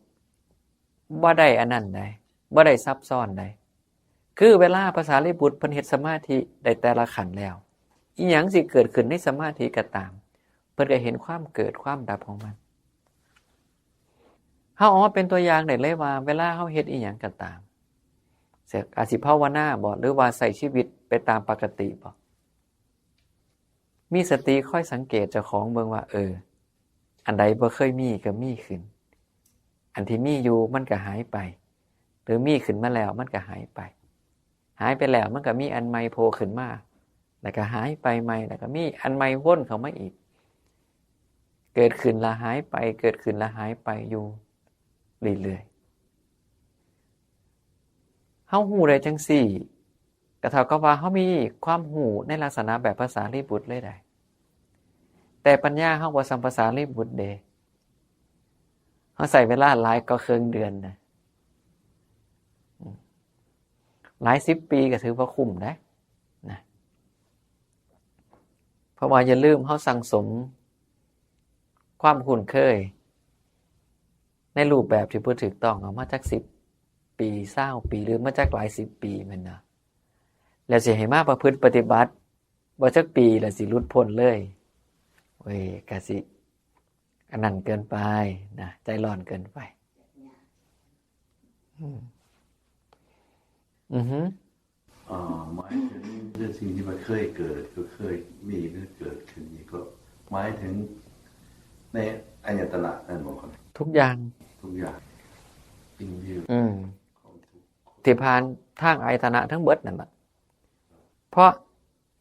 บ่ได้อันนั้นใดบ่ได้ซับซ้อนใดคือเวลาพระสารีบุตรเพิ่นเฮ็ดสมาธิได้แต่ละขันแล้วอีหยังสิเกิดขึ้นในสมาธิก็ตามเพิ่นก็เห็นความเกิดความดับของมันเฮาเอามาเป็นตัวอย่างได้เลยว่าเวลาเฮาเฮ็ดอีหยังก็ตามอาจสิภาวนาบ่หรือว่าใช้ชีวิตไปตามปกติบ่มีสติคอยสังเกตเจ้าของเบิ่งว่าอันใดบ่เคยมีก็มีขึ้นอันที่มีอยู่มันก็หายไปหรือมีขึ้นมาแล้วมันก็หายไปหายไปแล้วมันก็มีอันใหม่โผล่ขึ้นมาแล้วก็หายไปใหม่แล้วก็มีอันใหม่วนเข้ามาอีกเกิดขึ้นแล้วหายไปเกิดขึ้นแล้วหายไปอยู่เรื่อยๆเฮาฮู้ได้จังซี่ก็เท่ากับว่าเฮามีความฮู้ในลักษณะแบบภาษาลิบุตรเลยได้แต่ปัญญาเฮาบ่สัมภาษาลิบุตรเด้เฮาใช้เวลาหลายก็ครึ่งเดือนนะหลาย10ปีก็ถือว่าคุ้มเด้นะเพราะว่าอย่าลืมเฮาสั่งสมความคุ้นเคยในรูปแบบที่บ่ถูกต้องเอามาจัก10ปี20ปีหรือมาจักหลาย10ปีแม่นน่ะแล้วสิให้มาประพฤติปฏิบัติบ่จักปีแล้วสิหลุดพ้นเลยเว้ยก็สิอันนั้นเกินไปนะใจร้อนเกินไปหมายถึงเรื่องสิ่งที่มันเคยเกิดก็เคยมีหรือเกิดขึ้นนี่ก็ หมายถึงในอายตนะนั่นบอกครับทุกอย่างทุกอย่างอินวิวที่ผ่านทางอายตนะทั้งเบิดนั่นแหละเพราะ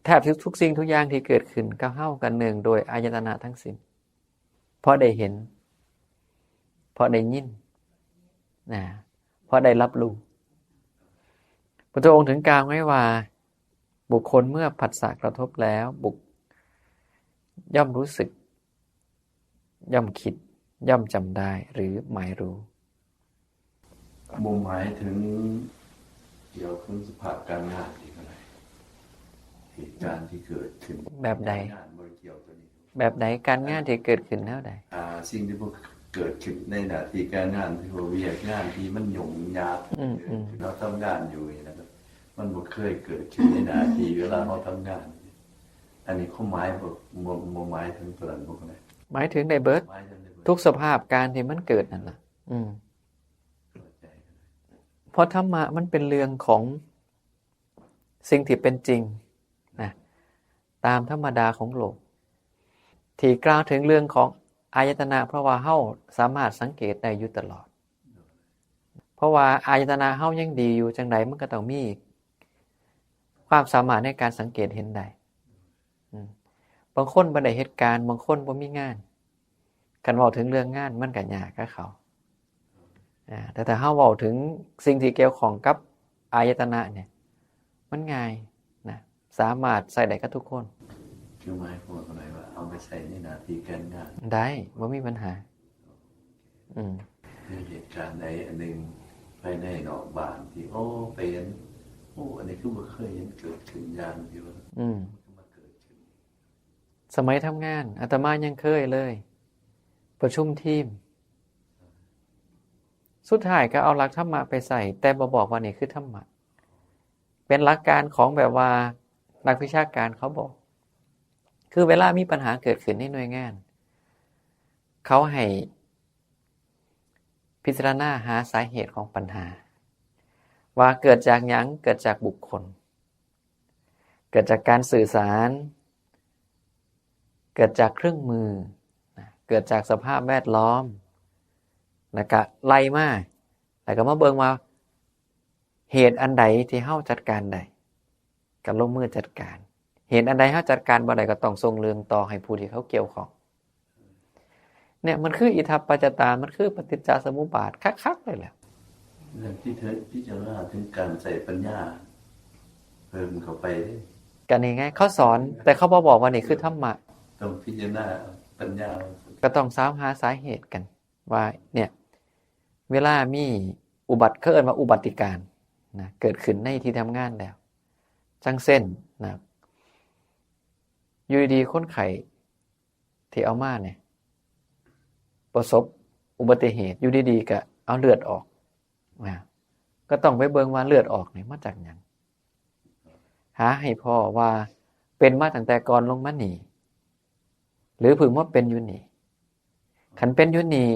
แทบทุกสิ่งทุกอย่างที่เกิดขึ้นก็เข้ากันเนื่องโดยอายตนะทั้งสิ้นเพราะได้เห็นเพราะได้ยินนะเพราะได้รับรู้พระองค์ถึงกล่าวไว้ว่าบุคคลเมื่อผัสสะกระทบแล้วย่อมรู้สึกย่อมคิดย่อมจำได้หรือหมายรู้บ่หมายถึงเกี่ยวกับสภาพการงานที่อะไรเหตุการณ์ที่เกิดขึ้นแบบใดแบบใดการงานที่เกิดขึ้นแล้วใดสิ่งที่พวกเกิดขึ้นในหน้าที่การงานที่พวกเวียกงานที่มันยุ่งยากเราทำงานอยู่นะครับมันบ่เคยเกิดขึ้นในหน้าที่เวลาเราทำงานอันนี้เขาหมายบ่หมายถึงตัวนั้นพวกนั้นหมายถึงในเบิร์ดทุกสภาพการที่มันเกิดนั่นแหละเพราะธรรมะมันเป็นเรื่องของสิ่งที่เป็นจริงนะตามธรรมดาของโลกที่กล่าวถึงเรื่องของอายตนะเพราะว่าเฮาสามารถสังเกตได้อยู่ตลอดเพราะว่าอายตนะเฮายังดีอยู่จังใดมันก็ต้องมีความสามารถในการสังเกตเห็นได้บางคนบ่ได้เหตุการณ์บางคนบ่มีงานกันเว้าถึงเรื่องงานมันก็ยากกับเขาแต่ถ้าเฮาเว้าถึงสิ่งที่เกี่ยวข้องกับอายตนะเนี่ยมันง่ายนะสามารถใส่ได้กับทุกคนคือหมายความว่าอะไรว่าเอาไปใส่ในหน้าที่การงานได้บ่มีปัญหาคือเหตุการณ์ใดอันหนึ่งภายในนอกบ้านที่เป็นอันนี้คือบ่เคยเห็นเกิดขึ้นอย่างที่ว่ามาเกิดขึ้นสมัยทำงานอาตมายังเคยเลยประชุมทีมสุดท้ายก็เอาหลักธรรมะไปใส่แต่บ่บอกว่านี่คือธรรมะเป็นหลักการของแบบว่านักวิชาการเขาบอกคือเวลามีปัญหาเกิดขึ้นในหน่วยงานเขาให้พิจารณาหาสาเหตุของปัญหาว่าเกิดจากหยังเกิดจากบุคคลเกิดจากการสื่อสารเกิดจากเครื่องมือเกิดจากสภาพแวดล้อมแล้วก็ไล่มาแล้วก็มาเบิ่งว่าเหตุอันใดที่เฮาจัดการได้ก็ลงมือจัดการเหตุอันใดเฮาจัดการบ่ได้ก็ต้องส่งเรื่องต่อให้ผู้ที่เขาเกี่ยวข้องเนี่ยมันคืออิทัปปัจจตามันคือปฏิจจสมุปบาทคักๆเลยแหละเรื่องที่เธอพิจารณาถึงการใส่ปัญญาเพิ่มเข้าไปกันนี่ไงเขาสอนแต่เขาบ่บอกว่านี่คือธรรมะต้องพิจารณาปัญญาก็ต้องสาวหาสาเหตุกันว่าเนี่ยเวลามีอุบัติเขาเอิ้นว่าอุบัติการณ์นะเกิดขึ้นในที่ทำงานแล้วจังเส้นนะอยู่ดีๆคนไข้ที่เอามาเนี่ยประสบอุบัติเหตุอยู่ดีๆก็เอาเลือดออกนะก็ต้องไปเบิ่งว่าเลือดออกนี่มาจากหยังหาให้พอว่าเป็นมาตั้งแต่ก่อนลงมานี่หรือเพิ่งว่าเป็นอยู่นี่คันเป็นอยู่นี่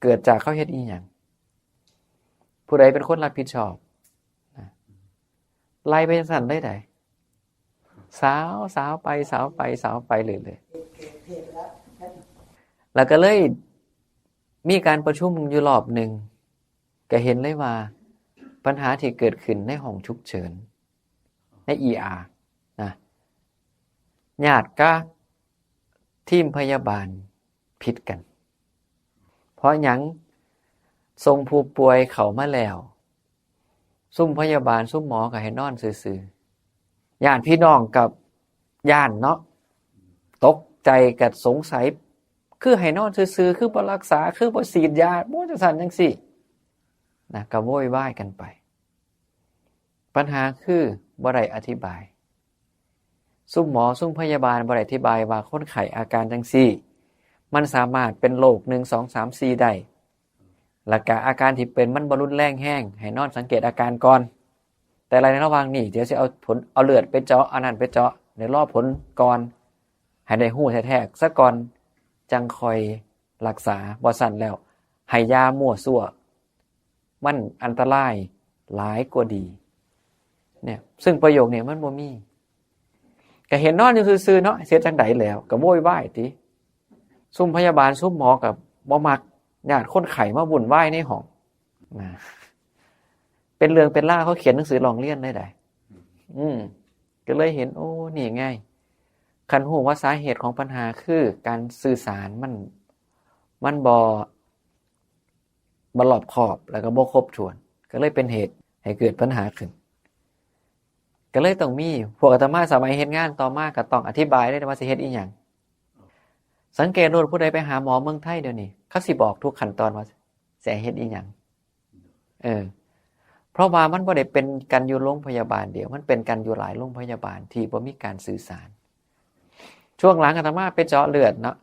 เกิดจากเขาเฮ็ดอีหยังผู้ใดเป็นคนรับผิดชอบนะไล่ไปจังซั่นได้ไดสาวไปเลยแล้วก็เลยมีการประชุมอยู่รอบหนึ่งก็เห็นเลยว่าปัญหาที่เกิดขึ้นในห้องฉุกเฉินใน ER นะญาติกับทีมพยาบาลผิดกันเพราะหยังส่งผู้ป่วยเข้ามาแล้วซุ่มพยาบาลซุ่มหมอก็ให้นอนซื่อๆญาติพี่น้องกับญาติเนาะตกใจกับสงสัยคือให้นอนซื่อๆคือบ่รักษาคือบ่ฉีดยาบ่จังซั่นจังซี่นะก็โวยวายกันไปปัญหาคือบ่ได้อธิบายซุ่มหมอซุ่มพยาบาลบ่ได้อธิบายว่าคนไข้อาการจังซี่มันสามารถเป็นโรค1 2 3 4ได้แล้วก็อาการที่เป็นมันบ่รุนแรงแห้งให้นอนสังเกตอาการก่อนแต่ในระหว่างนี้เดี๋ยวสิเอาเลือดไปเจาะอันนั้นไปเจาะเดี๋ยวรอผลก่อนให้ได้ฮู้แท้ๆซะก่อนจังค่อยรักษาบ่ซั่นแล้วให้ยามั่วซั่วมันอันตรายหลายกว่าดีเนี่ยซึ่งประโยคนี้มันบ่มี ก็เห็นนอนอยู่ซื่อๆเนาะเสียจังไดแล้วก็โวยวายติซุ่มพยาบาลซุ่มหมอกับบ่มักญาติคนไข้มาวุ่นวายในห้องนะเป็นเรื่องเป็นล่าวเขาเขียนหนังสือร้องเรียนได้ก็เลยเห็นโอ้นี่ไงคันฮู้ว่าสาเหตุของปัญหาคือการสื่อสารมันบ่รอบคอบแล้วก็บ่ครบถ้วน ก็เลยเป็นเหตุให้เกิดปัญหาขึ้นก็เลยต้องมีพวกอาตมาสมัยเฮ็ดงานต่อมาก็ต้องอธิบายได้ว่าสิเฮ็ดอีหยังสังเกตดูผู้ใดไปหาหมอเมืองไทยเดี๋ยวนี้เขาสิบอกทุกขั้นตอนว่าสิเฮ็ดอีหยังเพราะว่ามันบ่ได้เป็นกันอยู่โรงพยาบาลเดียวมันเป็นกันอยู่หลายโรงพยาบาลที่บ่มีการสื่อสารช่วงหลังอาตมาไปเจาะเลือดเนาะ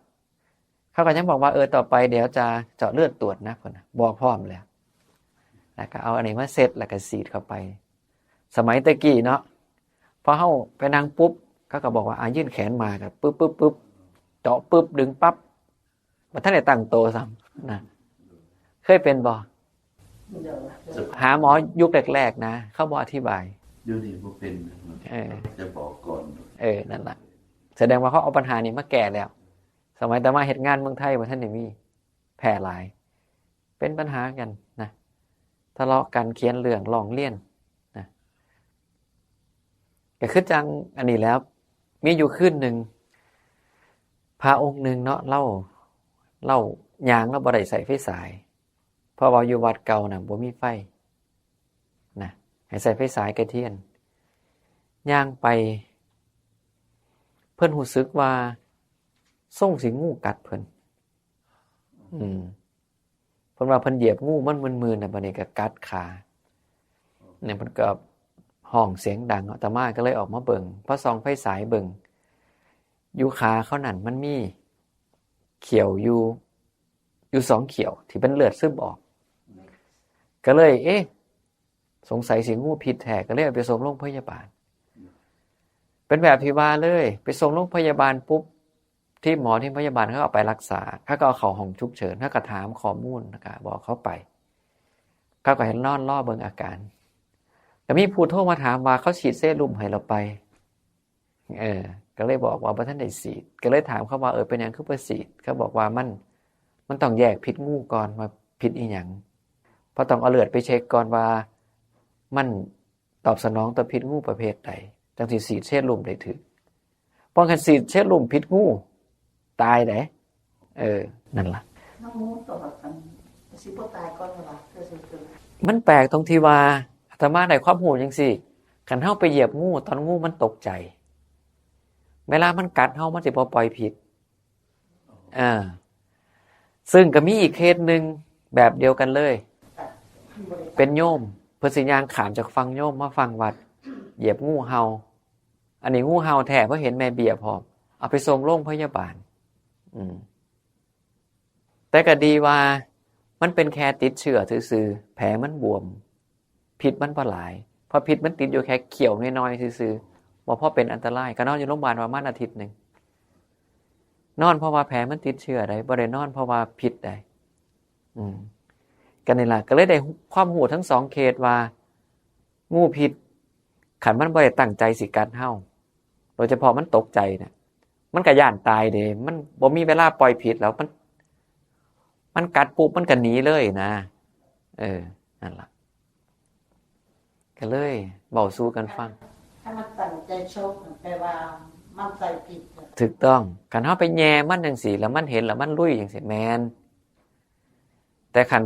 เขาก็ยังบอกว่าต่อไปเดี๋ยวจะเจาะเลือดตรวจนะพุ่นน่ะบอกพร้อมแล้วแล้วก็เอาอันนี้มาเซตแล้วก็ฉีดเข้าไปสมัยตะกี้เนาะพอเฮาไปนั่งปุ๊บเขาก็บอกว่ายื่นแขนมาก็ปึ๊บเจาะปึ๊บดึงปั๊บบ่ทันได้ตั้งโตซ้ำนะเคยเป็นบ่หาหมอยุคแรกๆนะเขาบ่อธิบายอยู่นี่บ่เป็นจะบอกก่อนนั่นล่ะแสดงว่าเขาเอาปัญหานี้มาแก้แล้วสมัยแต่มาเฮ็ดงานเมืองไทยบ่ทันได้มีแพร่หลายเป็นปัญหากันนะทะเลาะกันเขียนเรื่องร้องเรียนนะก็คือจังอันนี้แล้วมีอยู่คืนนึงพระองค์นึงเนาะเล่ายางแล้วบ่ได้ใส่ไฟฉายเพราะว่าอยู่วัดเก่าน่ะบ่มีไฟนะให้ใส่ไฟฉายกระเทียนย่างไปเพิ่นรู้สึกว่าส่งสิงูกัดเพิ่นเพิ่นว่าเพิ่นเหยียบงูมันมึนๆน่ะบัดนี้ก็กัดขาเนี่ยเพิ่นก็ห้องเสียงดังอาตมาก็เลยออกมาเบิ่งพอส่องไฟฉายเบิ่งอยู่ขาเขานั่นมันมีเขียวอยู่2เขียวที่เป็นเลือดซึมออกก็เลยสงสัยสิงูพิษแท้ก็เลยเอาไปส่งโรงพยาบาลเป็นแบบที่ว่าเลยไปส่งโรงพยาบาลปุ๊บที่หมอที่พยาบาลเขาเอาไปรักษาเขาก็เอาเข้าห้องฉุกเฉินเขาก็ถามข้อมูลนะครับบอกเขาไปเขาก็เห็นนอนรอเบิ่งอาการแล้วมีผู้โทรมาถามว่าเขาฉีดเซรุ่มให้เราไปก็เลยบอกว่าบ่ทันได้ฉีดก็เลยถามเขาว่าเป็นหยังคือบ่ฉีดเขาบอกว่ามันต้องแยกพิษงูก่อนว่าพิษอีหยังเพราะต้องเอาเลือดไปเช็คก่อนว่ามันตอบสนองต่อพิษงูประเภทใดจังสิฉีดเซรุ่มได้ถึกป้องกันฉีดเซรุ่มพิษงูตายได้นั่นล่ะน้ำมูกตอดกันสิบ่ตายก่อนว่ามันแปลกตรงที่ว่าอาตมาได้ความรู้จังซี่คันเฮาไปเหยียบงูตอนงูมันตกใจเวลามันกัดเฮามันสิบ่ปล่อยพิษซึ่งก็มีอีกเคสนึงแบบเดียวกันเลยเป็นโยมเพิ่นสิย่างข้ามจากฝั่งโยมมาฝั่งวัดเหยียบงูเห่าอันนี้งูเห่าแท้เพราะเห็นแม่เบี้ยพร้อมเอาไปส่งโรงพยาบาลแต่ก็ดีว่ามันเป็นแค่ติดเชื้อซื่อๆแผลมันบวมพิษมันบ่หลายเพราะพิษมันติดอยู่แค่เขียวน้อยๆซื่อๆบ่พอเป็นอันตรายก็นอนอยู่โรงพยาบาลประมาณอาทิตย์นึงนอนเพราะว่าแผลมันติดเชื้อได้บ่ได้นอนเพราะว่าพิษได้กันนี่ล่ะก็เลยได้ความรู้ทั้ง2เคสว่างูพิษคันมันบ่ได้ตั้งใจสิกัดเฮาโดยเฉพาะมันตกใจน่ะมันก็ย้านตายเด้มันบ่มีเวลาปล่อยพิษแล้วมันกัดปุ๊บมันก็หนีเลยนะนั่นล่ะก็เลยเว้าสู่กันฟังถ้ามันตั้งใจชกแปลว่ามันใส่ผิดถูกต้องคันเฮาไปแย่มันจังซี่แล้วมันเห็นแล้วมันลุยจังซี่แม่นแต่คัน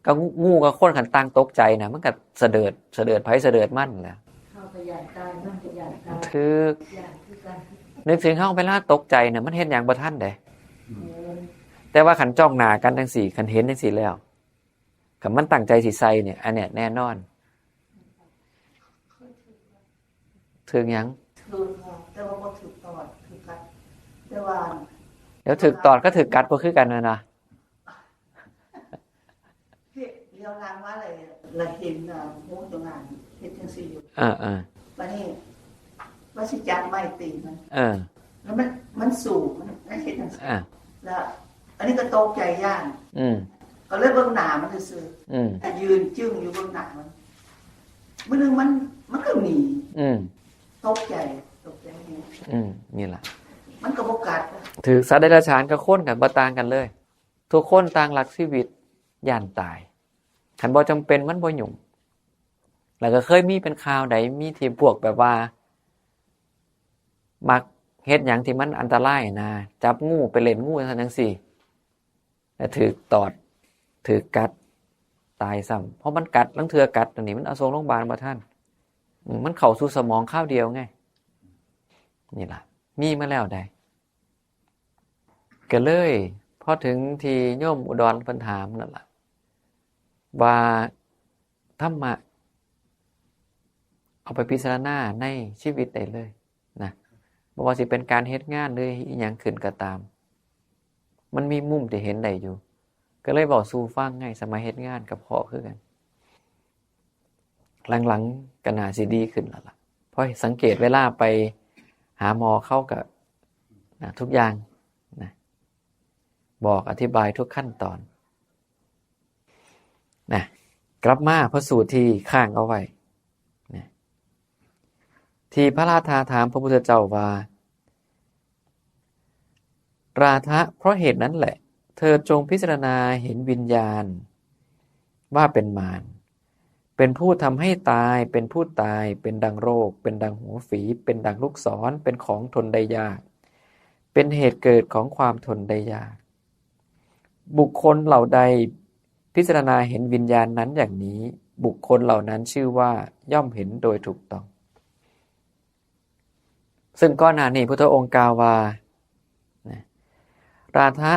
ก็งูกับคนคันต่างตกใจน่ะมันก็เสด็จไผเสด็จมันแหละเฮาก็อยากตายมันก็อยากตายถูกนึกถึงเฮาเวลาตกใจน่ะมันเฮ็ดหยังบ่ทันเด้แต่ว่าคันจ้องหน้ากันจังซี่คันเห็นจังซี่แล้วคันมันตั้งใจสิใส่เนี่ยอันเนี้ยแน่นอนถึงหยังแต่ว่าบ่ถูกตอดถูกกัดแต่ว่าเดี๋ยวถูกตอดก็ถูกกัดบ่คือกันน่ะนะเรียวงานว่าอะไรละเห็นมูตรงงานเฮ็ดจังซี่อยู่บัดนี้ว่าสิจับไม้ตีมันแล้วมันสูงมันเฮ็ดจังซี่แล้วอันนี้ก็ตกใจย่านก็เลยเบิ่งหน้ามันซื่อๆยืนจึ้งอยู่เบิ่งหน้ามันมื้อนึงมันก็หนีตกใจ ตกใจเนี่ย นี่แหละ มันก็บ่กัด ถือสัตว์เดรัจฉานกับคนกันบ่ต่างกันเลย ทุกคนต่างหลักชีวิตย่านตายคันบ่จำเป็นมันบ่ยุ่งแล้วก็เคยมีเป็นข่าวใดมีที่พวกแบบว่ามักเฮ็ดหยังที่มันอันตรายนะจับงูไปเล่นงูซั่นจังซี่แล้วถูกตอดถูกกัดตายซ้ำเพราะมันกัดลังเทื่อกัดอันนี้มันเอาส่งโรงพยาบาลบ่ทันมันเข้าสู่สมองข้าวเดียวไงนี่ล่ะมีมาแล้วได้ก็เลยพอถึงที่โยมอุดรเพิ่นถามนั่นล่ะว่าธรรมะเอาไปพิจารณาในชีวิตได้เลยนะบ่ว่าสิเป็นการเฮ็ดงานหรืออีหยังขึ้นก็ตามมันมีมุมที่เห็นได้อยู่ก็เลยบอกสู่ฟังไงสมัยเฮ็ดงานกับพ่อคือกันหลังๆก็น่าสิดีขึ้นแล้วล่ะเพราะสังเกตเวลาไปหาหมอเข้ากับทุกอย่างนะบอกอธิบายทุกขั้นตอนนะกลับมาพระสูตรที่ข้างเอาไว้นะที่พระราธาถามพระพุทธเจ้าว่าราธะเพราะเหตุนั้นแหละเธอจงพิจารณาเห็นวิญญาณว่าเป็นมารเป็นผู้ทำให้ตายเป็นผู้ตายเป็นดังโรคเป็นดังหัวฝีเป็นดังลูกศรเป็นของทนได้ยากเป็นเหตุเกิดของความทนได้ยากบุคคลเหล่าใดพิจารณาเห็นวิญญาณนั้นอย่างนี้บุคคลเหล่านั้นชื่อว่าย่อมเห็นโดยถูกต้องซึ่งก่อนหน้านี้พุทธองค์กล่าวว่าราธะ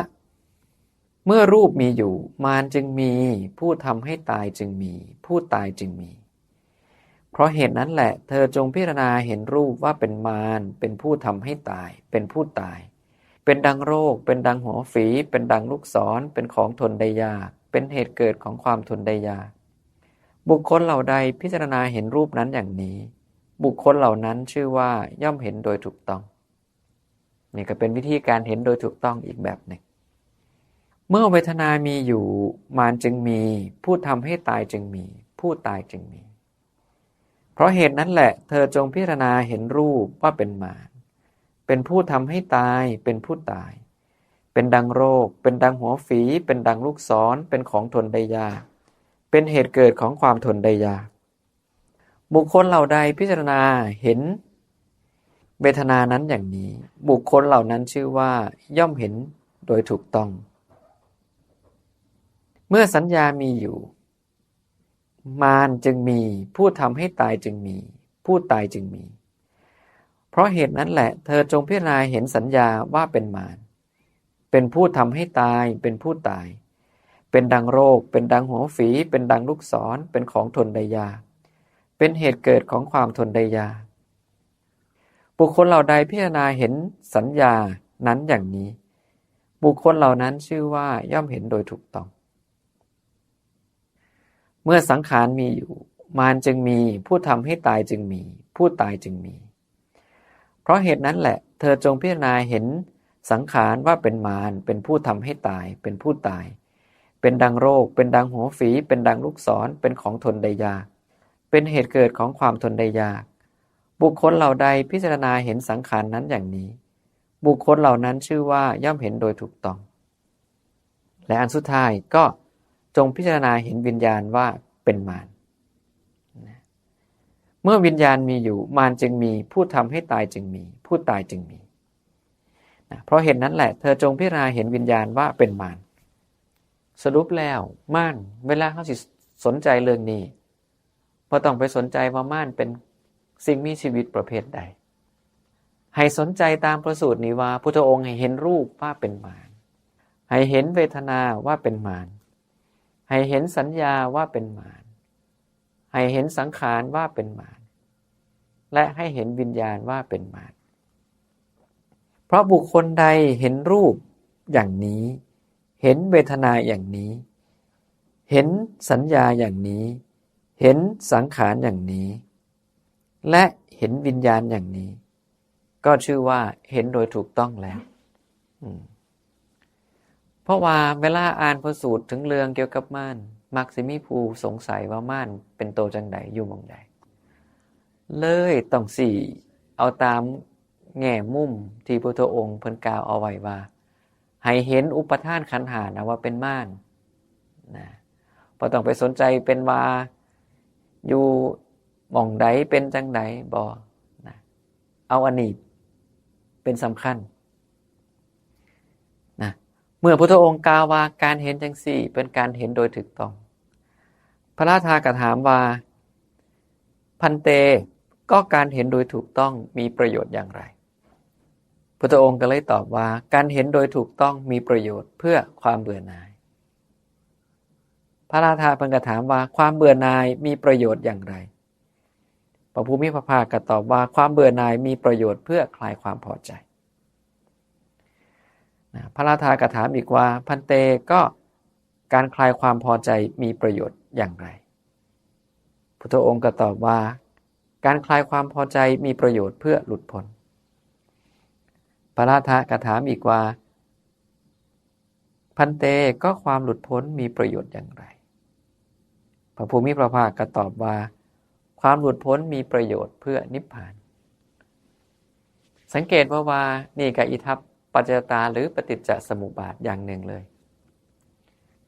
เมื่อรูปมีอยู่มารจึงมีผู้ทำให้ตายจึงมีผู้ตายจึงมีเพราะเหตุนั้นแหละเธอจงพิจารณาเห็นรูปว่าเป็นมารเป็นผู้ทำให้ตายเป็นผู้ตายเป็นดังโรคเป็นดังหัวฝีเป็นดังลูกศรเป็นของทนได้ยากเป็นเหตุเกิดของความทนได้ยากบุคคลเหล่าใดพิจารณาเห็นรูปนั้นอย่างนี้บุคคลเหล่านั้นชื่อว่าย่อมเห็นโดยถูกต้องนี่ก็เป็นวิธีการเห็นโดยถูกต้องอีกแบบหนึ่งเมื่อเวทนามีอยู่มารจึงมีผู้ทำให้ตายจึงมีผู้ตายจึงมีเพราะเหตุนั้นแหละเธอจงพิจารณาเห็นรูปว่าเป็นมารเป็นผู้ทำให้ตายเป็นผู้ตายเป็นดังโรคเป็นดังหัวฝีเป็นดังลูกศรเป็นของทนได้ยากเป็นเหตุเกิดของความทนได้ยากบุคคลเหล่าใดพิจารณาเห็นเวทนานั้นอย่างนี้บุคคลเหล่านั้นชื่อว่าย่อมเห็นโดยถูกต้องเมื่อสัญญามีอยู่มารจึงมีผู้ทำให้ตายจึงมีผู้ตายจึงมีเพราะเหตุนั้นแหละเธอจงพิจารณาเห็นสัญญาว่าเป็นมารเป็นผู้ทำให้ตายเป็นผู้ตายเป็นดังโรคเป็นดังหัวฝีเป็นดังลูกศรเป็นของทนได้ยากเป็นเหตุเกิดของความทนได้ยากบุคคลเหล่าใดพิจารณาเห็นสัญญานั้นอย่างนี้บุคคลเหล่านั้นชื่อว่าย่อมเห็นโดยถูกต้องเมื่อสังขารมีอยู่มารจึงมีผู้ทำให้ตายจึงมีผู้ตายจึงมีเพราะเหตุนั้นแหละเธอจงพิจารณาเห็นสังขารว่าเป็นมารเป็นผู้ทำให้ตายเป็นผู้ตายเป็นดังโรคเป็นดังหัวฝีเป็นดังลูกศรเป็นของทนได้ยากเป็นเหตุเกิดของความทนได้ยากบุคคลเหล่าใดพิจารณาเห็นสังขารนั้นอย่างนี้บุคคลเหล่านั้นชื่อว่าย่อมเห็นโดยถูกต้องและอันสุดท้ายก็จงพิจารณาเห็นวิญญาณว่าเป็นมารเมื่อวิญญาณมีอยู่มารจึงมีผู้ทำให้ตายจึงมีผู้ตายจึงมีเพราะเหตุนั้นแหละเธอจงพิจารณาเห็นวิญญาณว่าเป็นมารสรุปแล้วมารเวลาเขาสิสนใจเรื่องนี้บ่ต้องไปสนใจว่าม่านเป็นสิ่งมีชีวิตประเภทใดให้สนใจตามพระสูตรนี้ว่าพุทธองค์ให้เห็นรูปว่าเป็นมารให้เห็นเวทนาว่าเป็นมารให้เห็นสัญญาว่าเป็นมารให้เห็นสังขารว่าเป็นมารและให้เห็นวิญญาณว่าเป็นมารเพราะบุคคลใดเห็นรูปอย่างนี้เห็นเวทนาอย่างนี้เห็นสัญญาอย่างนี้เห็นสังขารอย่างนี้และเห็นวิญญาณอย่างนี้ก็ชื่อว่าเห็นโดยถูกต้องแล้วเพราะว่าเวลาอ่านพระสูตรถึงเรื่องเกี่ยวกับม่านมักสิมีผู้สงสัยว่าม่านเป็นโตจังใดอยู่หม้องใดเลยต้องสิ เอาตามแง่มุมที่พระพุทธองค์เพิ่นกล่าวเอาไว้ว่าให้เห็นอุปทานขันธ์ห้านะว่าเป็นม่านนะบ่ต้องไปสนใจเป็นว่าอยู่หม่องใดเป็นจังไดบ่นะเอาอันนี้เป็นสำคัญนะเมื่อพระพุทธองค์กล่าวว่าการเห็นจังซี่เป็นการเห็นโดยถูกต้องพระราชาก็ถามว่าพันเตก็การเห็นโดยถูกต้องมีประโยชน์อย่างไรพระพุทธองค์ก็เลยตอบว่าการเห็นโดยถูกต้องมีประโยชน์เพื่อความเบื่อหน่ายพระราชาเพิ่นก็ถามว่าความเบื่อหน่ายมีประโยชน์อย่างไรพระผู้มีพระภาคก็ตอบว่าความเบื่อหน่ายมีประโยชน์เพื่อคลายความพอใจพระราชาก็ถามอีกว่าพันเตก็การคลายความพอใจมีประโยชน์อย่างไรพุทธองค์ก็ตอบว่าการคลายความพอใจมีประโยชน์เพื่อหลุดพ้นพระราชาก็ถามอีกว่าพันเตก็ความหลุดพ้นมีประโยชน์อย่างไรพระภูมิพระภาคก็ตอบว่าความหลุดพ้นมีประโยชน์เพื่อนิพพานสังเกตว่านี่ก็อิทัปปัจจยตาหรือปฏิจจสมุปบาทอย่างหนึ่งเลย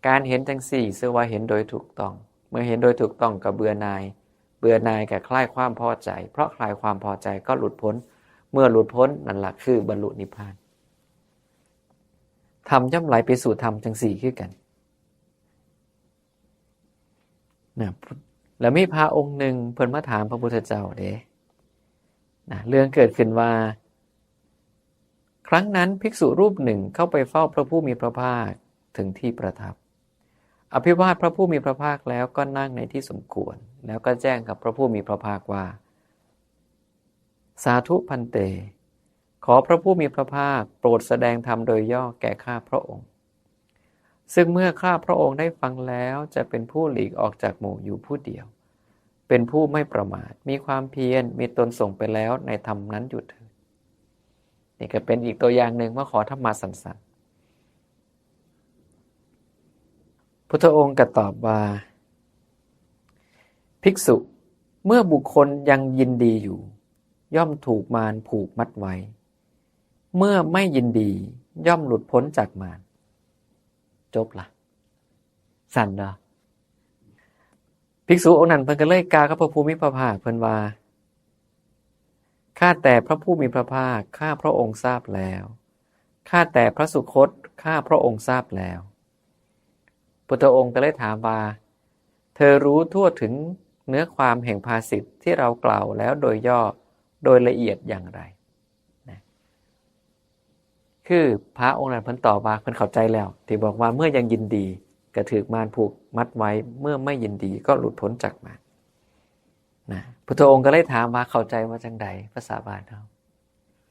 การเห็นจังสี่ซึ่งว่าเห็นโดยถูกต้องเมื่อเห็นโดยถูกต้องก็เบื่อหน่ายกับคลายความพอใจเพราะคลายความพอใจก็หลุดพ้นเมื่อหลุดพ้นนั่นแหละคือบรรลุนิพพานธรรมย่อมไหลไปสู่ธรรมจังสี่คือกันนะแล้วมีพระองค์หนึ่งเพิ่นมาถามพระพุทธเจ้าเด้นะเรื่องเกิดขึ้นว่าครั้งนั้นภิกษุรูปหนึ่งเข้าไปเฝ้าพระผู้มีพระภาคถึงที่ประทับอภิวาทพระผู้มีพระภาคแล้วก็นั่งในที่สมควรแล้วก็แจ้งกับพระผู้มีพระภาคว่าสาธุพันเตขอพระผู้มีพระภาคโปรดแสดงธรรมโดยย่อแก่ข้าพระองค์ซึ่งเมื่อข้าพระองค์ได้ฟังแล้วจะเป็นผู้หลีกออกจากหมู่อยู่ผู้เดียวเป็นผู้ไม่ประมาทมีความเพียรมีตนส่งไปแล้วในธรรมนั้นอยู่เถิดนี่ก็เป็นอีกตัวอย่างหนึ่งว่าขอธรรมะสั้นๆพุทธองค์ก็ตอบว่าภิกษุเมื่อบุคคลยังยินดีอยู่ย่อมถูกมารผูกมัดไว้เมื่อไม่ยินดีย่อมหลุดพ้นจากมารจบละสั้นเนาะภิกษุองค์นั้นเพิ่นก็เลยกล่าวกับพระภูมิพระภาคเพิ่นว่าข้าแต่พระผู้มีพระภาคข้าพระองค์ทราบแล้วข้าแต่พระสุคตข้าพระองค์ทราบแล้วพุทธองค์ก็เลยถามว่าเธอรู้ทั่วถึงเนื้อความแห่งภาษิตที่เรากล่าวแล้วโดยย่อโดยละเอียดอย่างไรนะคือพระองค์นั้นเพิ่นตอบว่าเพิ่นเข้าใจแล้วที่บอกว่าเมื่อยังยินดีก็ถูกมารผูกมัดไว้เมื่อไม่ยินดีก็หลุดพ้นจากมารนะพุทธองค์ก็เลยถามว่าเข้าใจว่าจังใดภาษาบาลีเฮา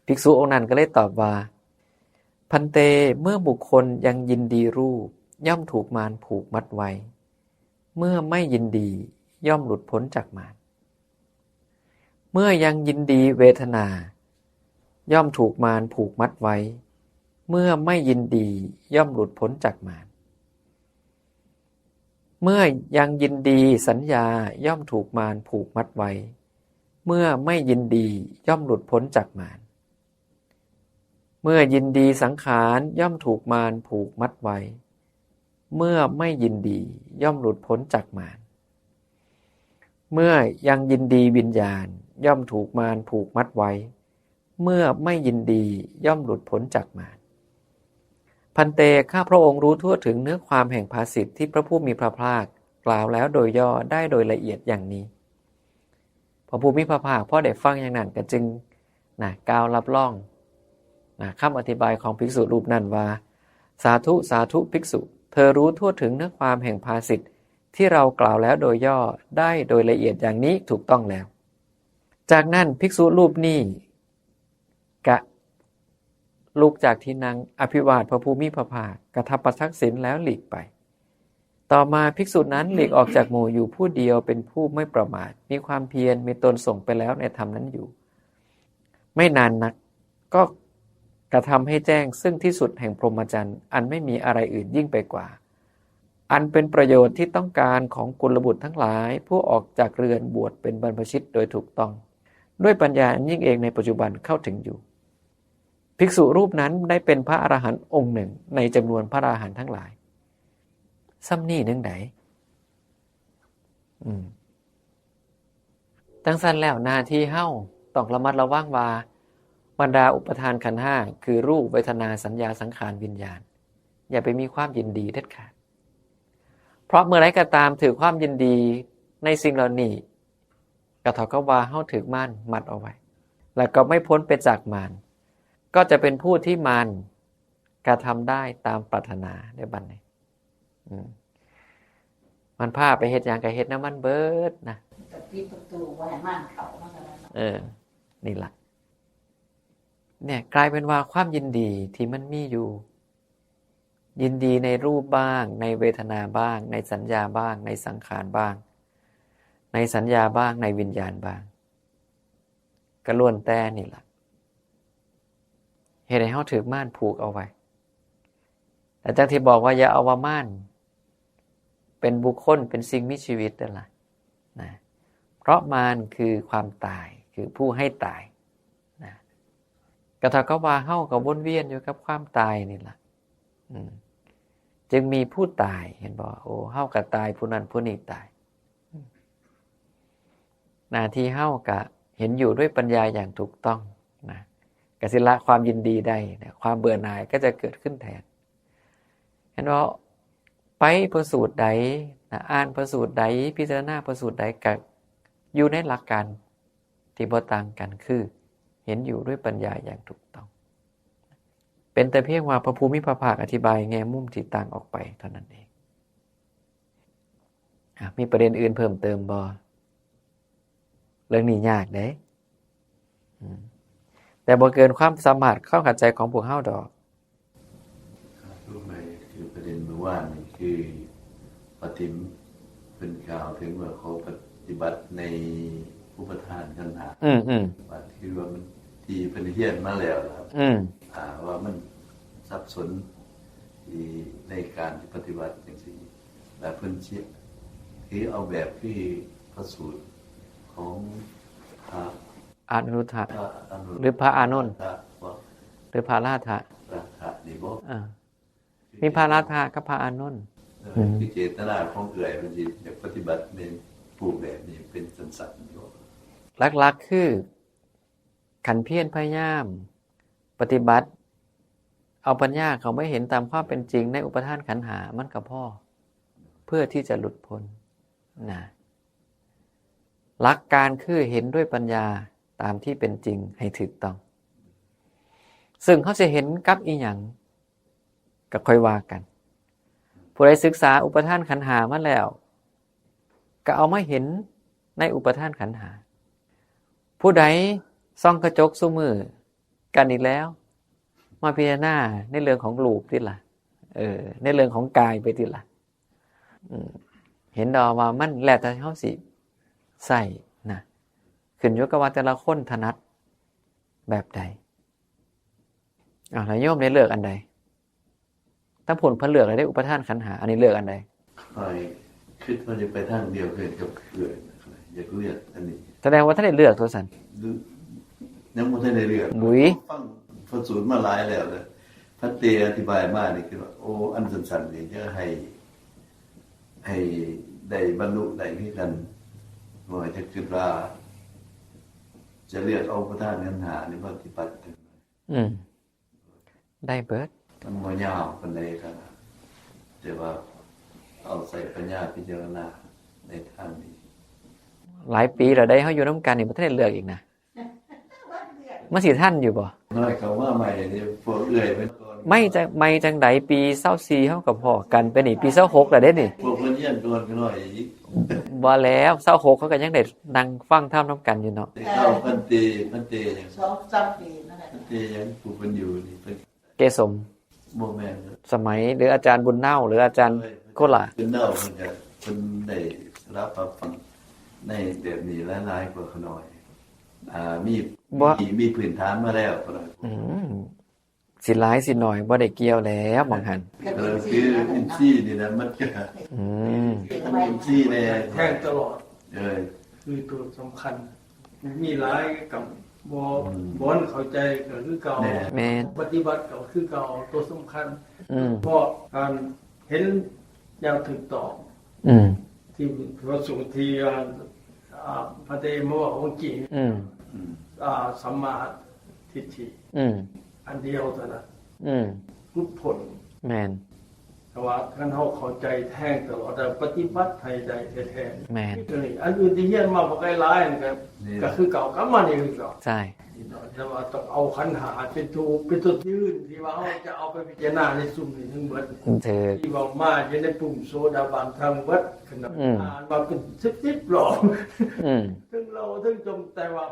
ภิกษุองค์นั้นก็เลยตอบว่าพันเตเมื่อบุคคลยังยินดีรูปย่อมถูกมารผูกมัดไว้เมื่อไม่ยินดีย่อมหลุดพ้นจากมารเมื่อยังยินดีเวทนาย่อมถูกมารผูกมัดไว้เมื่อไม่ยินดีย่อมหลุดพ้นจากมารเมื่อยังยินดีสัญญาย่อมถูกมารผูกมัดไว้เมื่อไม่ยินดีย่อมหลุดพ้นจากมารเมื่อยินดีสังขารย่อมถูกมารผูกมัดไว้เมื่อไม่ยินดีย่อมหลุดพ้นจากมารเมื่อยังยินดีวิญญาณย่อมถูกมารผูกมัดไว้เมื่อไม่ยินดีย่อมหลุดพ้นจากมารพันเตข้าพระองค์รู้ทั่วถึงเนื้อความแห่งภาษิตที่พระผู้มีพระภาคกล่าวแล้วโดยย่อได้โดยละเอียดอย่างนี้พระผู้มีพระภาคพอได้ฟังอย่างนั้นก็จึงกล่าวรับรองคำอธิบายของภิกษุรูปนั้นว่าสาธุสาธุภิกษุเธอรู้ทั่วถึงเนื้อความแห่งภาษิตที่เรากล่าวแล้วโดยย่อได้โดยละเอียดอย่างนี้ถูกต้องแล้วจากนั้นภิกษุรูปนี้กะลุกจากที่นั่งอภิวาทพระภูมิพระภาคกระทับประทักษิณแล้วหลีกไปต่อมาภิกษุนั้นหลีกออกจากหมู่อยู่ผู้เดียวเป็นผู้ไม่ประมาทมีความเพียรมีตนส่งไปแล้วในธรรมนั้นอยู่ไม่นานนักก็กระทำให้แจ้งซึ่งที่สุดแห่งพรหมจรรย์อันไม่มีอะไรอื่นยิ่งไปกว่าอันเป็นประโยชน์ที่ต้องการของกุลบุตรทั้งหลายผู้ออกจากเรือนบวชเป็นบรรพชิตโดยถูกต้อง ด้วยปัญญาอันยิ่งเองในปัจจุบันเข้าถึงอยู่ภิกษุรูปนั้นได้เป็นพระอรหันต์องค์หนึ่งในจำนวนพระอรหันต์ทั้งหลายซ้ำนี่นึงไหนตั้งสั้นแล้วหน้าที่เฮ้าต้องระมัดระวังว่าบรรดาอุปทานขันธ์ห้าคือรูปเวทนาสัญญาสังขารวิญญาณอย่าไปมีความยินดีเด็ดขาดเพราะเมื่อไรก็ตามถือความยินดีในสิ่งเหล่านี้ก็เท่ากับว่าเฮ้าถือม่านมัดเอาไว้แล้วก็ไม่พ้นไปจากมารก็จะเป็นผู้ที่มารกระทำได้ตามปรารถนาในบัดนี้มันพาไปเฮ็ดหยังก็เฮ็ดน้ำมันเบิดนะแต่ปิดประตูไว้ให้ม่านเข้ามาก็ได้นี่ล่ะเนี่ยกลายเป็นว่าความยินดีที่มันมีอยู่ยินดีในรูปบ้างในเวทนาบ้างในสัญญาบ้างในสังขารบ้างในสัญญาบ้างในวิญญาณบ้างก็ล้วนแต่นี่ล่ะเฮ็ดให้เฮาถูกม่านผูกเอาไว้แต่จังที่บอกว่าอย่าเอาว่าม่านเป็นบุคคลเป็นสิ่งมีชีวิตนั่นล่ะนะเพราะมารคือความตายคือผู้ให้ตายนะก็เท่ากับว่าเฮาก็วนเวียนอยู่กับความตายนี่ล่ะจึงมีผู้ตายเห็นบ่โอ้เฮาก็ตายผู้นั้นผู้นี้ตายหน้าที่เฮาก็เห็นอยู่ด้วยปัญญาอย่างถูกต้องนะกสิละความยินดีได้นะความเบื่อหน่ายก็จะเกิดขึ้นแทนเห็นบ่ไปประสูตรใดนะอ่านประสูตรใดพิจารณาประสูตรใดก็อยู่ในหลักการที่บ่ต่างกันคือเห็นอยู่ด้วยปัญญาอย่างถูกต้องเป็นแต่เพียงว่าพระภูมิพระภาคอธิบายแง่มุมที่ต่างออกไปเท่านั้นเองมีประเด็นอื่นเพิ่มเติมบ่เรื่องนี้ยากเด้แต่บ่เกินความสามารถเข้าเข้าใจของพวกเฮาดอกรู้ไหมคือประเด็นเมื่อวานนี่คือปฏิมเป็นกล่าวถึงว่าเขาปฏิบัติในอุปทานขันธ์ห้าว่าคือว่ามันที่เพิ่นเรียนมาแล้วครับว่ามันสับสนในการปฏิบัติจังซี่และเพิ่นเชื่อคือเอาแบบที่พระสูตรของพระอนุรุทธะหรือพระอานนท์หรือพระราธะนี่บ่มีพระราธะกับพระอานนท์ที่เจตนาของเอื้อยมันสิอยากปฏิบัติในผู้แบบนี้เป็นสันๆอยู่หลักๆคือขันเพียรพยายามปฏิบัติเอาปัญญาเขาไม่เห็นตามความเป็นจริงในอุปทานขันธ์ห้ามันก็พอเพื่อที่จะหลุดพ้นนะหลักการคือเห็นด้วยปัญญาตามที่เป็นจริงให้ถูกต้องซึ่งเขาจะเห็นกับอีหยังก็ค่อยว่ากันผู้ใดศึกษาอุปทานขันธ์ห้ามาแล้วก็เอามาเห็นในอุปทานขันธ์ห้าผู้ใดส่องกระจกซุมือกันอีกแล้วมาพิจารณาในเรื่องของรูปติล่ะในเรื่องของกายไปติล่ะเห็นดอกว่ามันแล้วแต่เฮาสิใส่นะขึ้นอยู่กับว่าแต่ละคนถนัดแบบใดแล้วโยมได้เลือกอันใดถ้าผลเพิ่นเลือกได้อุปทานขันธ์ห้าอันนี้เลือกอันใดคิดว่าจะไปทางเดียวกันกับเอื้อยอยากเลือกอันนี้แสดงว่าท่านได้เลือกตัวสันยังบ่ทันได้เลือกบุ๋ยฟังพระสูตรมาหลายแล้วนะพระเตอธิบายมานี่คือว่าโอ้อันสั้นๆนี่จะให้ได้บรรลุได้คือกันบ่จะคิดว่าจะเลือกเอาประธานขันธ์ห้านี่ปฏิบัติได้เบิดมันบ่ยาวปานใดครับแต่ว่าเอาใส่ปัญญาพิจารณาในทางนี้หลายปีแล้วได้เฮาอยู่นำกันนี่บ่ทันได้เลือกอีกนะมันสิทันอยู่บ่น้อยเขาว่าใหม่นี่พวกเอื้อยเป็นไม่จังไดปี24เฮาก็พอกันไปนี่ปี26แล้วเด้นี่พวกเพิ่นเรียนก่อนน้อยอีกบ่แล้ว26เขาก็ยังได้นั่งฟังธรรมนำกันอยู่เนาะเข้าเพิ่นเตหยัง2-3ปีนั่นแหละเตหยังผู้เพิ่นอยู่นี่เพิ่นเกสมบ่แม่นสมัยหรืออาจารย์บุญเน่าหรืออาจารย์โคล่ะบุญเน่าเพิ่นก็เพิ่นได้รับฟังในแบบนี้หลายๆกว่าเขาน้อยมีพื้นฐานมาแล้วสิหลายสิหน่อยบ่ได้เกี่ยวแล้วบางหันคืออินทรีย์นี่นะมันก็อินทรีย์ในแทงตลอดคือตัวสำคัญ มีหลายกับบ่เข้าใจก็คือเก่า แม่น ปฏิบัติก็คือเก่าตัวสำคัญ เพราะการเห็นอย่างถูกต้องที่พระสงฆ์ที่พระเตโมองค์จริงสัมมาทิฏฐิอันเดียวเท่านั้นรุดพ้นแม่นแต่ว่าท่านเฮาเข้าใจแท้งตลอดแต่ปฏิบัติให้ได้แท้ๆแม่นอันอื่นที่เรียนมาบ่ไกลหลายนั่นก็คือเก่ากลับมานี่คือเก่าใช่แต่ว่าต้องเอาขันธ์5เป็นตัวยืนที่ว่าเฮาจะเอาไปพิจารณาในซุ่มนี้ทั้งหมดที่ว่ามาอยู่ในปุ่มโสดาบันทั้งหมดขนาดอ่านมาเป็น10รอบถึงเราถึงจมแต่ว่า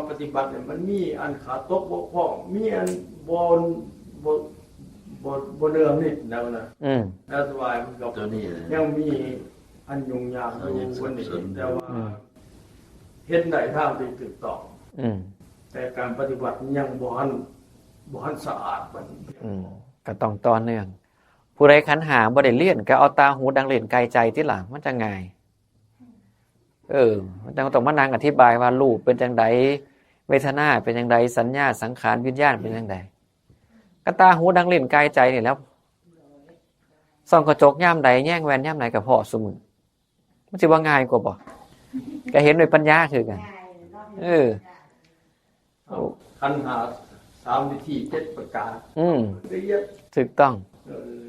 ปฏิบัติเนี่ยมันมีอันขาดตกบกพร่องมีอันบ่เดิมนี่แล้วนะแล้วสบายมันก็ตัวนี้ยังมีอันยุ่งยากอยู่วันนี้แต่ว่าเฮ็ดได้ทางที่ถูกต้องแต่การปฏิบัติยังบ่ทันสะอาดบัดก็ต้องต่อเนื่องผู้ใดขันหาบ่ได้เรียนก็เอาตาหูดังเล่นไกลใจที่หลังมันจะง่ายมันต้องมานั่งอธิบายว่ารูปเป็นจังไดเวทนาเป็นจังไดสัญญาสังขารวิญญาณเป็นจังไดก็ตาหูดังเล่นกายใจนี่แล้วส่องกระจกย่ามใดแย่งแวนย่ามไหนกับพ่อสมุนมันสิว่าง่ายกว่าบ่ก็เห็นด้วยปัญญาคือกันขันธ์5 3วิธี7ประการละเอียดถูกต้อง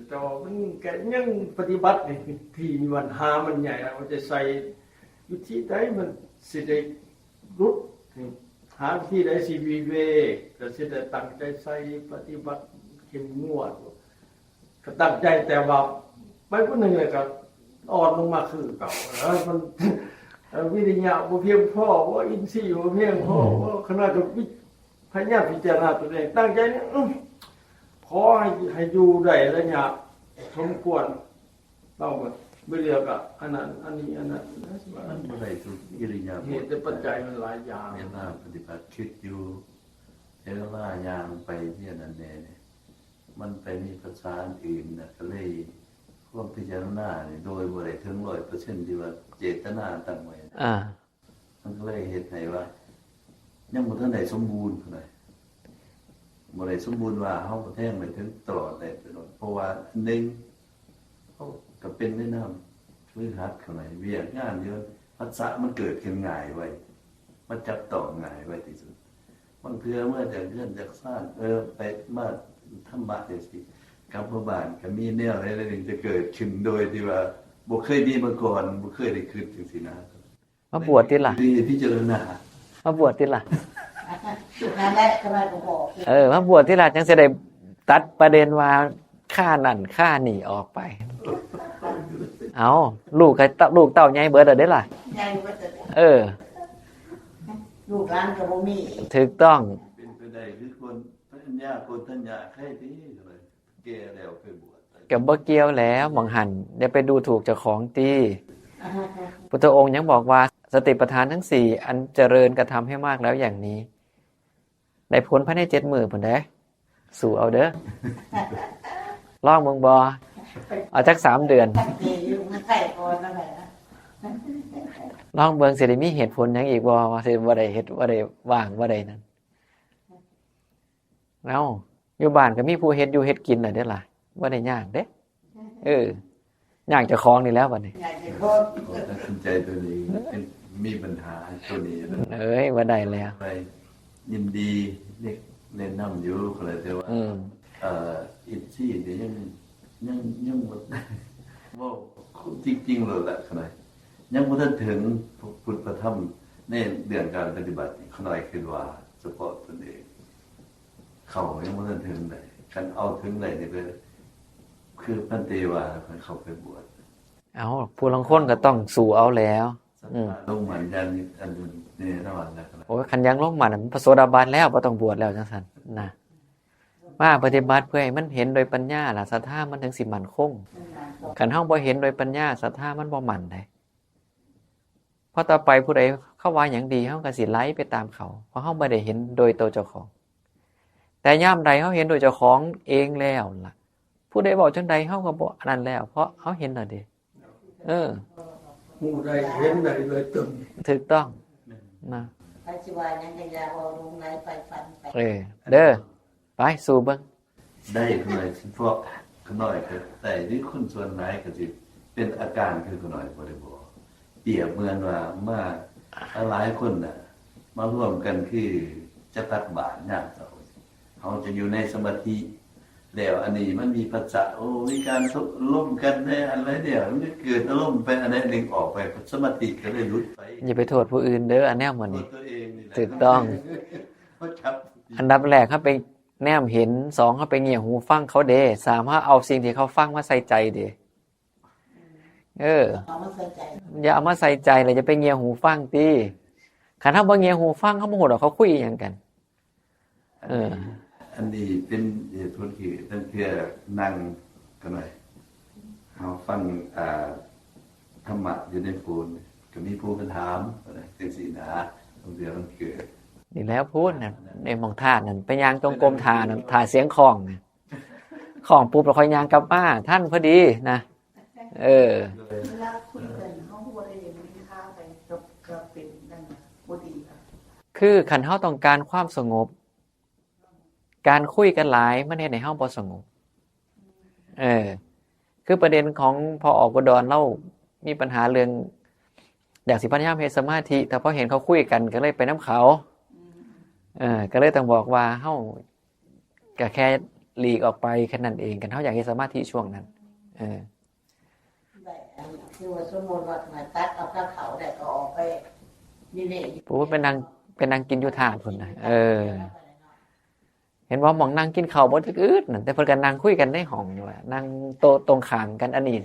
แต่ว่ามันแกยังปฏิบัตินี่ที่มันหามันใหญ่มันจะใส่วิธีใดมันสิได้รุดหาวิธีใดสิวิเวกก็สิได้ตั้งใจใส่ปฏิบัติเข้มงวดก็ตั้งใจแต่ว่าไปผู้นึงเลยก็อ่อนลงมาคือเก่าแล้วมันวิริยะบ่เพียงพอว่าอินทรีย์บ่เพียงพอว่าขณะกับพยายามพิจารณาตัวเองตั้งใจนี่ขอให้อยู่ได้ระยะสมควรต้องบ่เรียกอ่ะอันนั้นอันนี้อันนั้นมันบ่ได้ทุกอิริยาบถเหตุปัจจัยมันหลายอย่างเวลาปฏิบัติคิดอยู่เวลาอย่างไปที่นั่นแน่มันไปมีภาษาอื่นน่ะก็เลยความพิจารณาเนี่ยโดยบ่ได้ถึง 100% ที่ว่าเจตนาตั้งไว้มันก็เลยเฮ็ดให้ว่ายังบ่ทันได้สมบูรณ์เท่าใดบ่ได้สมบูรณ์ว่าเฮาแท้งไปถึงตลอดได้เพราะว่า1เฮาก็เป็นได้นำช่วยหัดเข้าไปเวียกงานเยอะภาษามันเกิดขึ้นง่ายไว้มันจับต้องง่ายไว้ที่สุดบางเทื่อเมื่อจะเลื่อนจากสร้างไปมาธรรมะจังซี่กรรมบ้านก็มีแนวอะไรนึงจะเกิดขึ้นโดยที่ว่าบ่เคยมีมาก่อนบ่เคยได้คิดจังซี่นะมาบวชติล่ะพิจารณามาบวชติล่ะนั่นแหละก็ได้ก็บอกมาบวชติล่ะจังสิได้ตัดประเด็นว่าค่านั่นค่านี่ออกไปเอาลูกเต้าใหญ่เบิดได้ล่ะใหญ่เบิดลูกหลานก็บ่มีถูกต้องเป็นไปได้คือคนทัญญาคนทัญญาใครที่เลยแก่แล้วเคยบวชก็บ่เกี่ยวแล้วหม่องหั่นอย่าไปดูถูกเจ้าของติพุทธองค์ยังบอกว่าสติปัฏฐานทั้ง4อันเจริญกระทำให้มากแล้วอย่างนี้ได้ผลภายใน7มื้อพุ่นเด้สู่เอาเด้อลองเบิ่งบ่เอาจัก3เดือนลองเบิ่งสิได้มีเหตุผลหยังอีกบ่ว่าสิบ่ได้เฮ็ดบ่ได้ว่างบ่ได้นั่นแล้วอยู่บ้านก็มีผู้เฮ็ดอยู่เฮ็ดกินน่ะเด้อล่ะบ่ได้ยากเด้ยากเจ้าของนี่แล้วบัดนี้ตัดสินใจตัวนี้มีปัญหาตัวนี้บ่ได้แล้วไปยินดีแนะนำอยู่ก็เลยแต่ว่าอินซี่นี่ยังบ่ว่าจริงๆเลยแหละขนาดยังบ่ทันถึงพุทธธรรมในเรื่องการปฏิบัติขนาดคิดว่าเฉพาะตนเองเขายังบ่ทันถึงได้คันเอาถึงได้นี่คือพันเตวาเข้าไปบวชผู้ลางคนก็ต้องสู่เอาแล้วลงมันยันอันนี้ระหว่างนั้นโอ้ยคันยังลงมันมันพระโสดาบันแล้วบ่ต้องบวชแล้วจังซั่นนะมาปฏิบัติเพื่อให้มันเห็นโดยปัญญาล่ะศรัทธามันถึงสิมั่นคงคันเฮาบ่เห็นโดยปัญญาศรัทธามันบ่มั่นได้เพราะต่อไปผู้ใดเข้าว่าหยังดีเฮาก็สิไหลไปตามเขาเพราะเฮาบ่ได้เห็นโดยตัวเจ้าของแต่ยามใดเฮาเห็นโดยเจ้าของเองแล้วล่ะผู้ใดบอกจังใดเฮาก็บ่อันนั้นแล้วเพราะเฮาเห็นน่ะดิผู้ใดเห็นได้เลยตึงถูกต้องนะ ไปสิว่ายังก็อย่าเอาลงไหลไปฟันไป เด้อไปสู่เบิ่ง ได้ขน่อยเฉพาะขน่อยก็แต่ที่คนส่วนไหนก็สิเป็นอาการคือขน่อยบ่ได้บอกเปรียบเหมือนว่ามาหลายคนน่ะมาร่วมกันคือจะตักบาตรยามเช้าเขาจะอยู่ในสมาธิแล้วอันนี้มันมีปัจจัยมีการล้มกันในอะไรเนี่ยมันจะเกิดอารมณ์ไปอันนั้นนึงออกไปสมาธิก็เลยหลุดไป อย่าไปโทษผู้อื่นเด้ออันแนวหมดนี่ ตัวเองนี่แหละ ถูกต้อง ครับ อันดับแรกเขาไปแนมเห็น2เขาไปเงี่ยหูฟังเขาเด้3เขาเอาสิ่งที่เขาฟังมาใส่ใจเด้เอามาใส่ใจ อย่าเอามาใส่ใจเลยจะไปเงี่ยหูฟังติคันถ้าบ่เงี่ยหูฟังเขาบ่ฮู้ดอกเขาคุยอิหยังกันอันนี้เป็นเหตุผลที่ตั้งแต่นั่งกันหน่อยเฮาฟังธรรมะอยู่ในปูนก็มีผู้มาถามอะไรจังซี่นะบางเทื่อมันเกิดนี่แล้วพูดน่ะในหม่องท่านั่นไปย่างจงกรมท่านั่นท่าเสียงของน่ะของปุ๊บแล้วค่อยย่างกลับมาท่านพอดีนะเวลาคุยกันเฮาบ่ได้มีค่าไปกับเป็นนั่นน่ะบ่ดีค่ะคือคันเฮาต้องการความสงบการคุยกันหลายมันเฮ็ดให้เฮาบ่สงบคือประเด็นของพอออกอุดรเรามีปัญหาเรื่องอยากสิพยายามเฮ็ดสมาธิแต่พอเห็นเขาคุยกันก็เลยไปนํเขาก็เลยต้องบอกว่าเฮาก็แค่หลีกออกไปแค่นั้นเองกันเฮาอยากเฮ็ดสมาธิช่วงนั้นคือว่าสมมุติว่ามาตัดเอาข้าวเขาได้ก็ออกไปนี่ๆปู่เป็นนางกินอยู่ท่าพุ่นน่ะเห็นว่าหม่องนั่งกินข้าวบ่ทึกอึดนั่นแต่เพิ่นก็นั่งคุยกันในห้องอยู่ว่านั่งโต๊ะตรงข้ามกันอันนี้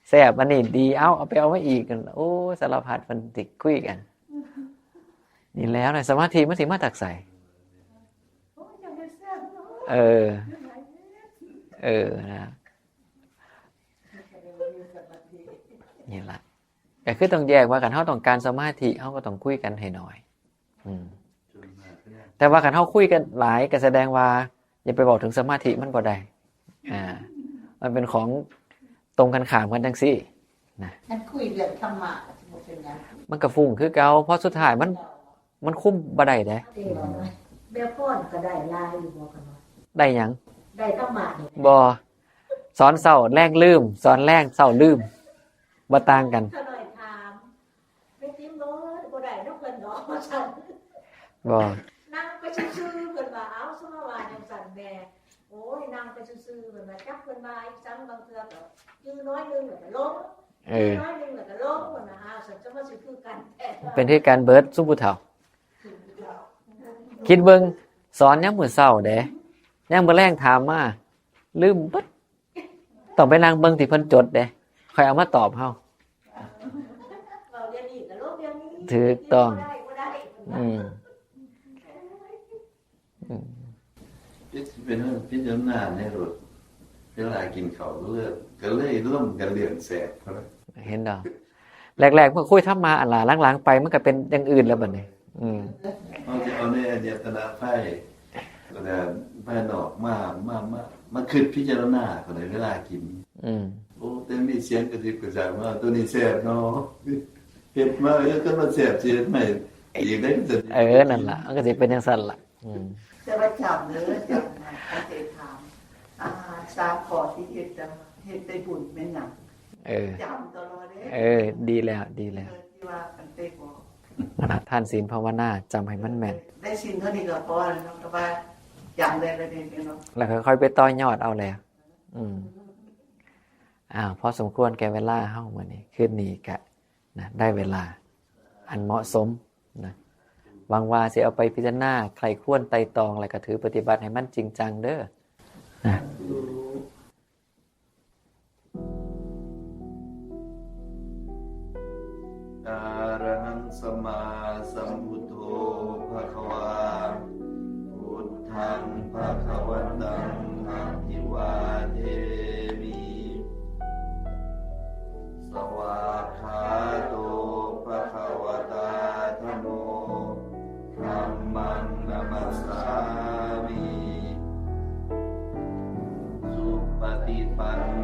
แซ่บอันนี้ดีเอาไปเอามาอีกกันโอ้สารพัดเพิ่นติคุยกันนี่แล้วน่ะสมาธิมันสิมาจากไสนะนี่ล่ะก็คือต้องแยกว่าคันเฮาต้องการสมาธิเฮาก็ต้องคุยกันให้น้อยแต่ว่าคันเฮาคุยกันหลายก็แสดงว่าอย่าไปบอกถึงสมาธิมันบ่ได้มันเป็นของตรงกันข้ามกันจังซี่นะมันคุยเรื่องธรรมะบ่เป็นหยังมันก็ฟุ้งคือเก่าเพราะสุดท้ายมันคุมบ่ได้เด้เบลพรก็ได้ลายอยู่บ่กันได้หยังได้ธรรมะนี่บ่สอนเช้าแรกลืมสอนแรกเช้าลืมบ่ต่างกันก็เลยถามไปติมโลบ่ได้นำเพิ่นดอกว่าซั่นบ่นั่งไปซื่อๆเพิ่นว่าเอาสมาว่าจังซั่นแม่โอ้ยนั่งไปซื่อๆเพิ่นว่าจับเพิ่นมาอีกซ้ํบางเทื่อก็ยืนน้อยนึงแล้วก็ลงน้อยนึงแล้วก็ลงเพิ่นว่าสัจจะมาสิคือกันเป็นคือการเบิดซุผู้เฒ่าคิดเบิ่งสอนยามมื้อเช้าเด้ยามมื้อแลงถามมาลืมเบิดต้องไปนั่งเบิ่งที่เพิ่นจดเด้ค่อยเอามาตอบเฮาถูกต้องเป็นพิจารณาในรถเวลากินข้าวก็เลยร่วมกันเรื่องแสบเห็นดอกแรกๆเมื่อคุยธรรมะอันล่ะหลังๆไปมันก็เป็นอย่างอื่นแล้วบัดนี้เอาจะเอาในอเนตนะไฟแต่ไฟนอกมาคิดพิจารณาก็ได้เวลากินโอ้แต่มีเสียงกระดิบกระซาบว่าตัวนี้แซ่บเนาะเฮ็ดมาก็มาแซ่บสิเฮ็ดใหม่อีกได้จะนั่นล่ะมันก็สิเป็นจังซั่นล่ะจะว่าจำเด้อจำนะอาจารย์ถาม3ข้อที่เฮ็ดได้บุญแม่นหยังจำตลอดเด้ดีแล้วที่ว่ามันเตบ่ท่านศีลภาวนาจำให้มันแม่นได้ศีลเท่านี้ก็พอแล้วก็ว่าจำได้แล้วเนาะแล้วค่อยๆไปต่อยอดเอาแล้วพอสมควรแก่เวลาเฮามื้อนี้คืนนี้ก็นะได้เวลาอันเหมาะสมนะหวังว่าสิเอาไปพิจารณาใครควรไต่ตองแล้วก็ถือปฏิบัติให้มันจริงจังเด้อนะอะระหังสัมมาสัมพุทโธภะคะวาพุทธังภะคะวันตังอะภิวาเทมิสวากขาโตภะคะวะตาธัมโมธัมมังนะมัสสามิสุปฏิปันโน